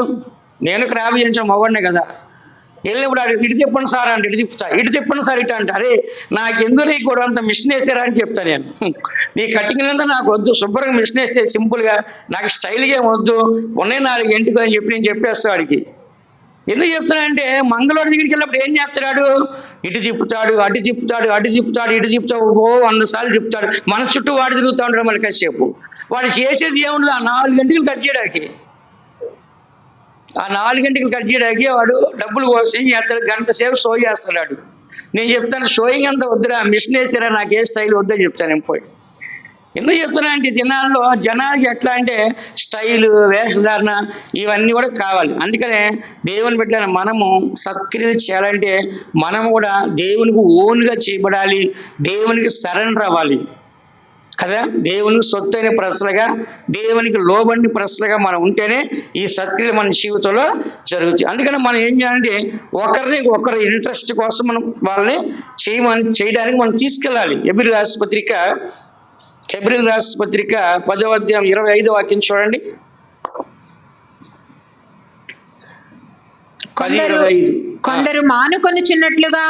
నేను క్రాబ్ చేయించిన మగవాడినే కదా, వెళ్ళినప్పుడు ఆడు ఇటు తిప్పండి సార్ అంటే ఇటు తిప్పుతా, ఇటు తిప్పండి సార్ ఇటు అంటే, అరే నాకెందుకు నీకు కూడా అంత మిషన్ వేసారా అని చెప్తా నేను. నీ కటింగ్ అంతా నాకు వద్దు, శుభ్రంగా మిషన్ వేస్తే సింపుల్గా, నాకు స్టైల్గా ఏం వద్దు, ఉన్నాయి 4 ఎంటుకో అని చెప్పి నేను చెప్పేస్తా వాడికి. ఎందుకు చెప్తానంటే మంగళవాడి దగ్గరికి వెళ్ళినప్పుడు ఏం చేస్తాడు? ఇటు తిప్పుతాడు, అటు తిప్పుతాడు, అటు తిప్పుతాడు, ఇటు తిప్పుతాడు, 100 సార్లు తిప్పుతాడు. మన చుట్టూ వాడు తిరుగుతూ ఉంటాడు. మళ్ళీ కాసేపు వాడు చేసేది ఏముండదు, ఆ 4 గంటలు కట్ చేయడానికి. ఆ 4 గంటలు కట్ చేయడానికి వాడు డబ్బులు కోసం ఏం చేస్తాడు? గంట సేపు షో చేస్తాడు. నేను చెప్తాను, షోయింగ్ అంతా వద్దురా, మిషన్ వేసారా, నాకు ఏ స్టైల్ వద్దని చెప్తాను. నేను పోయి ఎందుకు చెప్తున్నా అంటే దినాల్లో జనాలకి ఎట్లా అంటే స్టైలు, వేషధారణ ఇవన్నీ కూడా కావాలి. అందుకనే దేవుని బిడ్డలైన మనము సత్క్రియలు చేయాలంటే మనము కూడా దేవునికి ఓన్గా చేయబడాలి, దేవునికి సరెండర్ అవ్వాలి కదా. దేవునికి సొత్తైన ప్రశ్నలుగా, దేవునికి లోబడిన ప్రశ్నలుగా మనం ఉంటేనే ఈ సత్క్రియలు మన జీవితంలో జరుగుతాయి. అందుకని మనం ఏం చేయాలంటే ఒకరి ఇంట్రెస్ట్ కోసం మనం వాళ్ళని చేయడానికి మనం తీసుకెళ్ళాలి. హెబ్రీయుల రాసిన పత్రిక 10వ అధ్యాయం 25వ వాక్యం చూడండి. 10:25. కొందరు మానుకొనుచున్నట్లుగా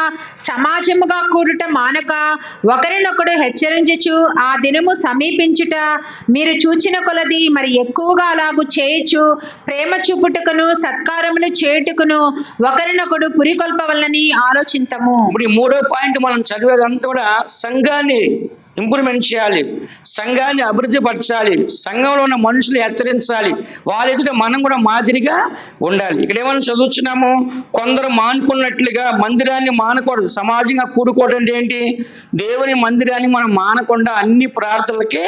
సమాజముగా కూడుట మానక ఒకరినొకడు హెచ్చరించుచు ఆ దినము సమీపించుట మీరు చూచిన కొలది మరి ఎక్కువగా అలాగు చేయొచ్చు ప్రేమ చూపుటకును సత్కారమును చేయుటకును ఒకరినొకడు పురికొల్పవలనని ఆలోచింతము. ఇప్పుడు ఈ 3వ పాయింట్ మనం చదివేదంతా కూడా సంఘాన్ని ఇంప్రూవ్మెంట్ చేయాలి, సంఘాన్ని అభివృద్ధి పరచాలి, సంఘంలో ఉన్న మనుషులు హెచ్చరించాలి, వాళ్ళ ఎదుట మనం కూడా మాదిరిగా ఉండాలి. ఇక్కడ ఏమైనా చదువుతున్నాము, కొందరు మానుకున్నట్లుగా మందిరాన్ని మానకూడదు. సమాజంగా కూడుకోవడం అంటే ఏంటి? దేవుని మందిరాన్ని మనం మానకుండా అన్ని ప్రార్థనలకి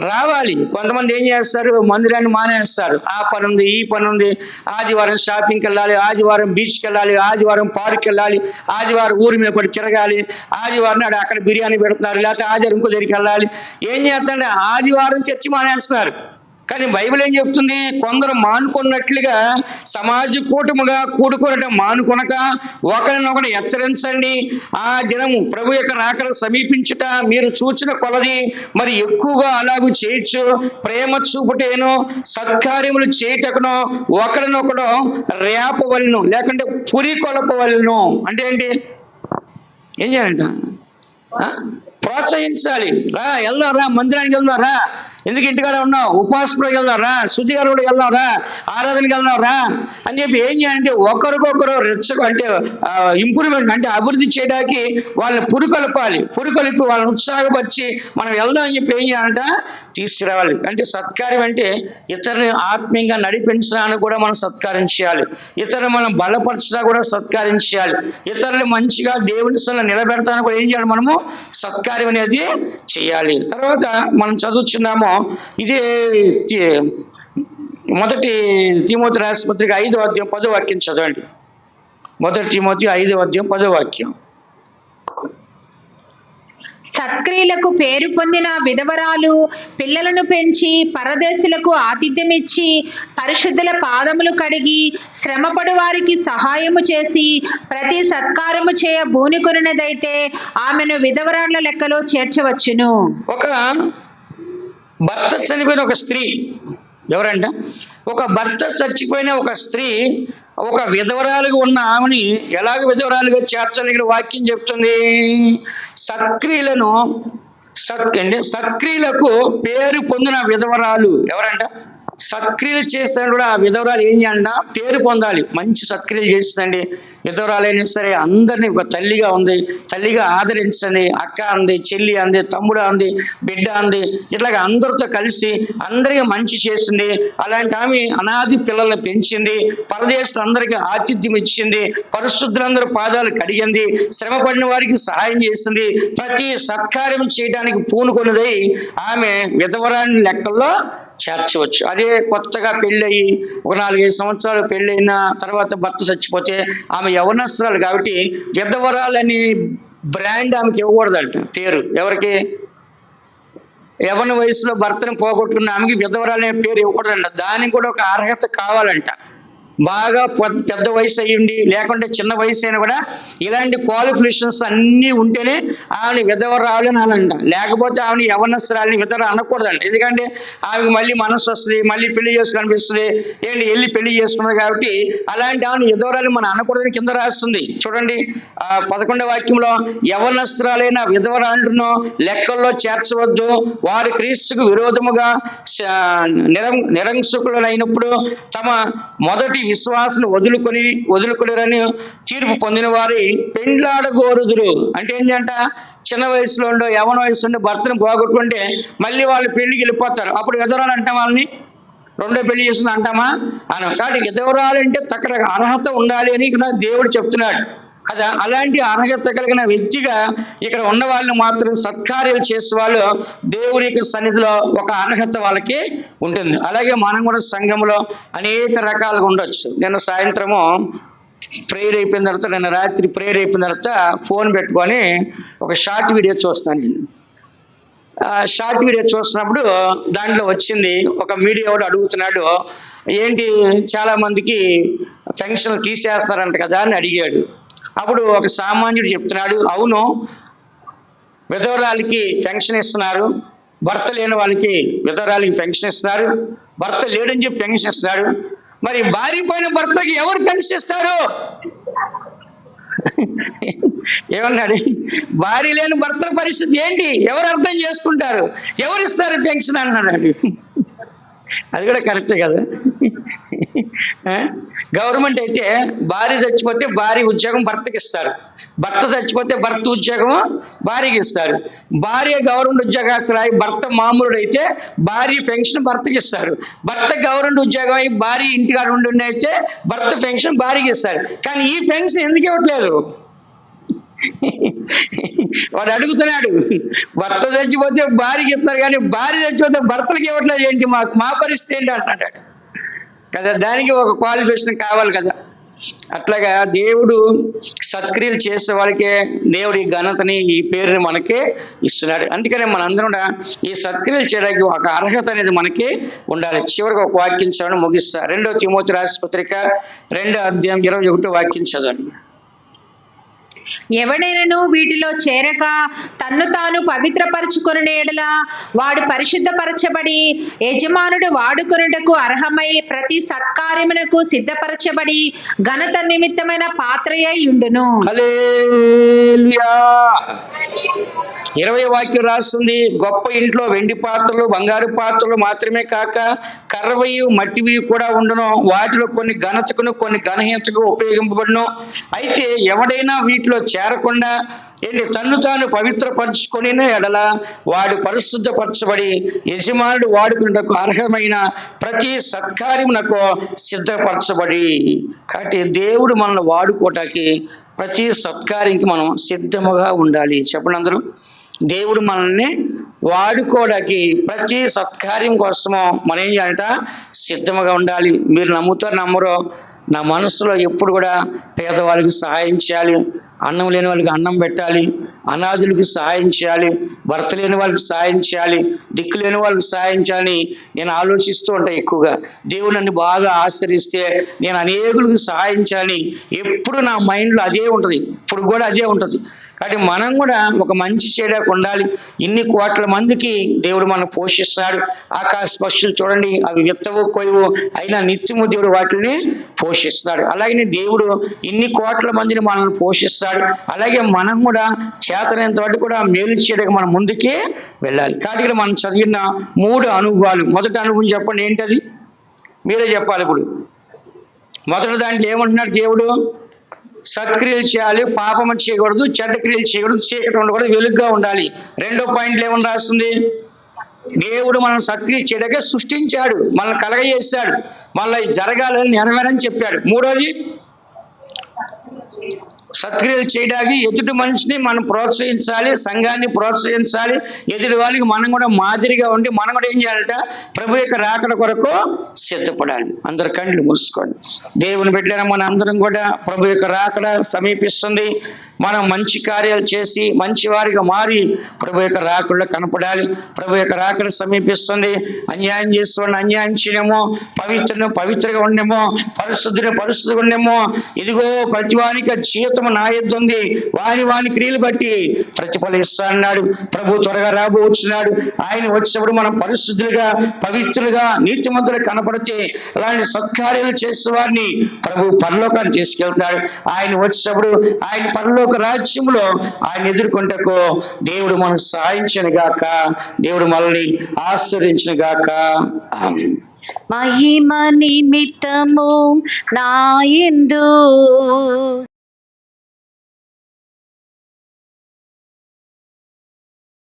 రావాలి. కొంతమంది ఏం చేస్తారు? మందిరాన్ని మానేస్తారు. ఆ పని ఉంది, ఈ పని ఉంది, ఆదివారం షాపింగ్కి వెళ్ళాలి, ఆదివారం బీచ్కి వెళ్ళాలి, ఆదివారం పార్క్కి వెళ్ళాలి, ఆదివారం ఊరి మీద పడి తిరగాలి, ఆదివారం నాడు అక్కడ బిర్యానీ పెడుతున్నారు, లేకపోతే ఆదివారం ఇంకో దగ్గరికి వెళ్ళాలి. ఏం చేస్తారంటే ఆదివారం చర్చి మానేస్తున్నారు. కానీ బైబిల్ ఏం చెప్తుంది? కొందరు మానుకున్నట్లుగా సమాజ కూటముగా కూడుకోవడం మానుకొనక ఒకరినొకరు హెచ్చరించండి, ఆ దినము ప్రభు యొక్క రాకడ సమీపించుట మీరు చూచిన కొలది మరి ఎక్కువగా అలాగూ చేయొచ్చు ప్రేమ చూపుటేను సత్కార్యములు చేయటకును ఒకరినొకడు రేపవలను లేకుంటే పురి కొలపవలను. అంటే ఏంటి? ఏం చేయాలంట? ప్రోత్సహించాలి. వెళ్దాం రా, మందిరానికి వెళ్దాం రా, ఎందుకు ఇంటికాడ ఉన్నావు, ఉపాసనకి వెళ్దాం రా, శుద్ధిగారుడికి వెళ్దాం రా, ఆరాధనకి వెళ్దాం రా అని చెప్పి ఏం చేయాలంటే ఒకరికొకరు అంటే ఇంప్రూవ్మెంట్ అంటే అభివృద్ధి చేయడానికి వాళ్ళని పురికొలిపి వాళ్ళని ఉత్సాహపరిచి మనం వెళ్దాం అని చెప్పి ఏం చేయాలంట? తీసుకురావాలి. అంటే సత్కార్యం అంటే ఇతరుని ఆత్మీయంగా నడిపించడానికి కూడా మనం సత్కారం చేయాలి, ఇతరులు మనం బలపరచడానికి కూడా సత్కారం చేయాలి, ఇతరులు మంచిగా దేవుని సన్నిధిలో నిలబెడతానికి కూడా ఏం చేయాలి? మనము సత్కార్యం అనేది చేయాలి. తర్వాత మనం చదువుతున్నాము, ఇదే 1 తిమోతి రాసిన పత్రిక 5వ అధ్యాయం 10వ వాక్యం చదవండి. 1 తిమోతి 5వ అధ్యాయం 10వ వాక్యం. సత్క్రియలకు పేరు పొందిన విధవరాలు పిల్లలను పెంచి పరదేశులకు ఆతిథ్యమిచ్చి పరిశుద్ధుల పాదములు కడిగి శ్రమపడు వారికి సహాయము చేసి ప్రతి సత్కారము చేయ బూనికొనినదైతే ఆమెను విధవరాళ్ల లెక్కలో చేర్చవచ్చును. ఒక భర్త చనిపోయిన ఒక స్త్రీ ఎవరంట? ఒక భర్త చచ్చిపోయిన ఒక స్త్రీ ఒక విధవరాలుగా ఉన్న ఆమెని ఎలాగ విధవరాలుగా చేర్చాలి? ఇక్కడ వాక్యం చెప్తుంది, సత్క్రియలను సత్క్రియలకు పేరు పొందిన విధవరాలు ఎవరంట? సత్క్రియలు చేస్తే కూడా ఆ విధవరాలు ఏం చేయాలన్న పేరు పొందాలి. మంచి సత్క్రియలు చేస్తుందండి విధవరాలైనా సరే, అందరినీ ఒక తల్లిగా ఉంది, తల్లిగా ఆదరించండి, అక్క అంది, చెల్లి అంది, తమ్ముడు అంది, బిడ్డ అంది, ఇట్లాగ అందరితో కలిసి అందరికీ మంచి చేసింది. అలాంటి ఆమె అనాది పిల్లల్ని పెంచింది, పరదేశులందరికీ ఆతిథ్యం ఇచ్చింది, పరిశుద్ధులందరూ పాదాలు కడిగింది, శ్రమ పడిన వారికి సహాయం చేసింది, ప్రతి సత్కార్యం చేయడానికి పూనుకొన్నదై ఆమె విధవరాని లెక్కల్లో చేర్చవచ్చు. అదే కొత్తగా పెళ్ళయి ఒక 4-5 సంవత్సరాలు పెళ్ళైన తర్వాత భర్త చచ్చిపోతే ఆమె యవనస్తురాలు కాబట్టి విధవరాలని బ్రాండ్ ఆమెకి ఇవ్వకూడదంట పేరు. ఎవరికి? యవన వయసులో భర్తను పోగొట్టుకున్న ఆమెకి విధవరాలనే పేరు ఇవ్వకూడదంట. దానికి కూడా ఒక అర్హత కావాలంట. బాగా పెద్ద వయసు అయ్యింది, లేకుంటే చిన్న వయసు అయినా కూడా ఇలాంటి క్వాలిఫికేషన్స్ అన్నీ ఉంటేనే ఆమెను విధవరాలు అనాలంట. లేకపోతే ఆమెను యవనస్తురాలని విధవ అనకూడదంట. ఎందుకంటే ఆమెకు మళ్ళీ మనసు వస్తుంది, మళ్ళీ పెళ్లి చేసుకనిపిస్తుంది, వెళ్ళి పెళ్లి చేసుకున్నది కాబట్టి అలాంటి ఆమెను విధవరాలు మనం అనకూడదని కింద రాస్తుంది. చూడండి 11వ వాక్యంలో, యవనస్తురాలైన విధవరాలను లెక్కల్లో చేర్చవద్దు, వారు క్రీస్తుకు విరోధముగా నిరంకుశులైనప్పుడు తమ మొదటి విశ్వాసం వదులుకొనిరని తీర్పు పొందిన వారి పెండ్లాడగోరుదురు. అంటే ఏంటంట, చిన్న వయసులో ఉండో యవన వయసు ఉండే భర్తను పోగొట్టుకుంటే మళ్ళీ వాళ్ళు పెళ్లికి వెళ్ళిపోతారు. అప్పుడు విధవరాలు అంటాం, వాళ్ళని రెండో పెళ్లి చేస్తుంది అంటామా? కాబట్టి విధవరాలంటే తక్కడ అర్హత ఉండాలి అని ఇక్కడ దేవుడు చెప్తున్నాడు కదా. అలాంటి అర్హత కలిగిన వ్యక్తిగా ఇక్కడ ఉన్న వాళ్ళని మాత్రం సత్కార్యాలు చేసే వాళ్ళు దేవుని యొక్క సన్నిధిలో ఒక అర్హత వాళ్ళకి ఉంటుంది. అలాగే మనం కూడా సంఘంలో అనేక రకాలుగా ఉండొచ్చు. నేను సాయంత్రము ప్రేయర్ అయిపోయిన తర్వాత, నిన్న రాత్రి ప్రేయర్ అయిపోయిన తర్వాత ఫోన్ పెట్టుకొని ఒక షార్ట్ వీడియో చూస్తాను. నేను షార్ట్ వీడియో చూస్తున్నప్పుడు దాంట్లో వచ్చింది, ఒక మీడియా వాడు అడుగుతున్నాడు, ఏంటి చాలా మందికి పెన్షన్లు తీసేస్తారంట కదా అని అడిగాడు. అప్పుడు ఒక సామాన్యుడు చెప్తున్నాడు, అవును, విధవరాలకి పెన్షన్ ఇస్తున్నారు, భర్త లేని వాళ్ళకి విధవరాలకి పెన్షన్ ఇస్తున్నారు, భర్త లేడని చెప్పి పెన్షన్ ఇస్తున్నారు, మరి భార్య పోయిన భర్తకి ఎవరు పెన్షన్ ఇస్తారు? ఏమన్నాడు? భార్య లేని భర్తల పరిస్థితి ఏంటి, ఎవరు అర్థం చేసుకుంటారు, ఎవరు ఇస్తారు పెన్షన్ అన్నాడు. అది కూడా కరెక్టే కదా. గవర్నమెంట్ అయితే భార్య చచ్చిపోతే భార్య ఉద్యోగం భర్తకి ఇస్తారు, భర్త చచ్చిపోతే భర్త ఉద్యోగం భార్యకి ఇస్తారు. భార్య గవర్నమెంట్ ఉద్యోగస్తులు, భర్త మామూలుడు అయితే భార్య పెన్షన్ భర్తకి ఇస్తారు. భర్త గవర్నమెంట్ ఉద్యోగం అయి భార్య ఇంటికాడ ఉండి అయితే భర్త పెన్షన్ భార్యకి ఇస్తారు. కానీ ఈ పెన్షన్ ఎందుకు ఇవ్వట్లేదు? వాడు అడుగుతున్నాడు, భర్త చచ్చిపోతే భార్యకి ఇస్తారు కానీ భార్య చచ్చిపోతే భర్తలకు ఇవ్వట్లేదు ఏంటి, మా పరిస్థితి ఏంటి అంటున్నాడు కదా. దానికి ఒక క్వాలిఫికేషన్ కావాలి కదా. అట్లాగా దేవుడు సత్క్రియలు చేసే వాళ్ళకే దేవుడి ఘనతని, ఈ పేరుని మనకే ఇస్తున్నాడు. అందుకనే మనందరం కూడా ఈ సత్క్రియలు చేయడానికి ఒక అర్హత అనేది మనకి ఉండాలి. చివరికి ఒక వాక్యం చదవడం ముగిస్తా. 2వ తిమోతి రాసిన పత్రిక 2వ అధ్యాయం 21వ వాక్యం చదవండి. ఎవడైనను వీటిలో చేరక తన్ను తాను పవిత్రపరచుకొనిన యెడల వాడు పరిశుద్ధపరచబడి యజమానుడు వాడుకొనుటకు అర్హమై ప్రతి సత్కార్యమునకు సిద్ధపరచబడి ఘనత నిమిత్తమైన పాత్రయై ఉండును. హల్లెలూయా. 20వ వాక్యం రాస్తుంది, గొప్ప ఇంట్లో వెండి పాత్రలు బంగారు పాత్రలు మాత్రమే కాక కర్రవి మట్టివి కూడా ఉండును, వాటిలో కొన్ని ఘనతకును కొన్ని ఘనహీనతకు ఉపయోగింపబడును. అయితే ఎవడైనా వీటిలో చేరకుండా తన్ను తాను పవిత్రపరచుకొని ఎడల వాడు పరిశుద్ధపరచబడి యజమానుడు వాడుకున్నకు అర్హమైన ప్రతి సత్కార్యమునకు సిద్ధపరచబడి. కాబట్టి దేవుడు మనల్ని వాడుకోవటానికి ప్రతి సత్కార్యంకి మనం సిద్ధముగా ఉండాలి. చెప్పండి అందరూ. దేవుడు మనల్ని వాడుకోవడానికి ప్రతి సత్కార్యం కోసము మనం ఏం చేయాలంట, సిద్ధముగా ఉండాలి. మీరు నమ్ముతారు నమ్మరో, నా మనసులో ఎప్పుడు కూడా పేదవాళ్ళకి సహాయం చేయాలి, అన్నం లేని వాళ్ళకి అన్నం పెట్టాలి, అనాథులకు సహాయం చేయాలి, భర్త లేని వాళ్ళకి సహాయం చేయాలి, దిక్కు లేని వాళ్ళకి సహాయం చేయాలని నేను ఆలోచిస్తూ ఉంటాను ఎక్కువగా. దేవుడు నన్ను బాగా ఆశ్రయిస్తే నేను అనేకులకు సహాయం చేయాలని ఎప్పుడు నా మైండ్లో అదే ఉంటుంది, ఇప్పుడు కూడా అదే ఉంటుంది. కాబట్టి మనం కూడా ఒక మంచి చేయడానికి ఉండాలి. ఇన్ని కోట్ల మందికి దేవుడు మనం పోషిస్తాడు. ఆకాశ పక్షులు చూడండి, అవి విత్తవు కొయ్యవు, అయినా నిత్యము దేవుడు వాటిని పోషిస్తాడు. అలాగే దేవుడు ఇన్ని కోట్ల మందిని మనల్ని పోషిస్తాడు. అలాగే మనం కూడా చేతనంత వరకు కూడా మేలు చేయడానికి మనం ముందుకే వెళ్ళాలి. కాబట్టి ఇక్కడ మనం చదివిన 3 అనుభవాలు. మొదటి అనుభవం చెప్పండి, ఏంటది? మీరే చెప్పాలి. ఇప్పుడు మొదటి దాంట్లో ఏమంటున్నాడు దేవుడు? సత్క్రియలు చేయాలి, పాపము చేయకూడదు, చెడ్డ క్రియలు చేయకూడదు, చీకటి ఉండకూడదు, వెలుగుగా ఉండాలి. రెండో పాయింట్లు ఏమని రాస్తుంది? దేవుడు మనం సత్క్రియ చేయడానికే సృష్టించాడు, మనల్ని కలగజేశాడు, మళ్ళీ జరగాలని నెరవేరని చెప్పాడు. మూడోది, సత్క్రియలు చేయడానికి ఎదుటి మనిషిని మనం ప్రోత్సహించాలి, సంఘాన్ని ప్రోత్సహించాలి, ఎదుటి వాళ్ళకి మనం కూడా మాదిరిగా ఉండి మనం కూడా ఏం చేయాలట? ప్రభు యొక్క రాకడ కొరకు సిద్ధపడాలి. అందరు కళ్ళు మూసుకోండి. దేవుని బిడ్డలైన మన అందరం కూడా ప్రభు యొక్క రాకడ సమీపిస్తుంది. మనం మంచి కార్యాలు చేసి మంచి వారిగా మారి ప్రభు యొక్క రాకడలో కనపడాలి. ప్రభు యొక్క రాకడ సమీపిస్తుంది. అన్యాయం చేస్తున్న అన్యాయం చేయడమో, పవిత్రగా ఉండేమో, పరిశుద్ధిగా ఉండేమో, ఇదిగో ప్రతి వానికి జీవితం నా యొద్ద ఉంది, వాని క్రియలు బట్టి ప్రతిఫలిస్తా అన్నాడు. ప్రభు త్వరగా రాబోతున్నాడు. ఆయన వచ్చినప్పుడు మనం పరిశుద్ధులుగా, పవిత్రులుగా, నీతిమంతులుగా కనపడితే అలాంటి సత్కార్యాలు చేసే వారిని ప్రభు పరలోకాన్ని తీసుకెళ్తాడు. ఆయన వచ్చినప్పుడు ఆయన పరలోక రాజ్యంలో ఆయన ఎదుర్కొంటకు దేవుడు మనకు సహాయించను గాక, దేవుడు మనల్ని ఆశీర్వదించును గాక. ఆమేన్. మహిమ నిమిత్తము నా యందు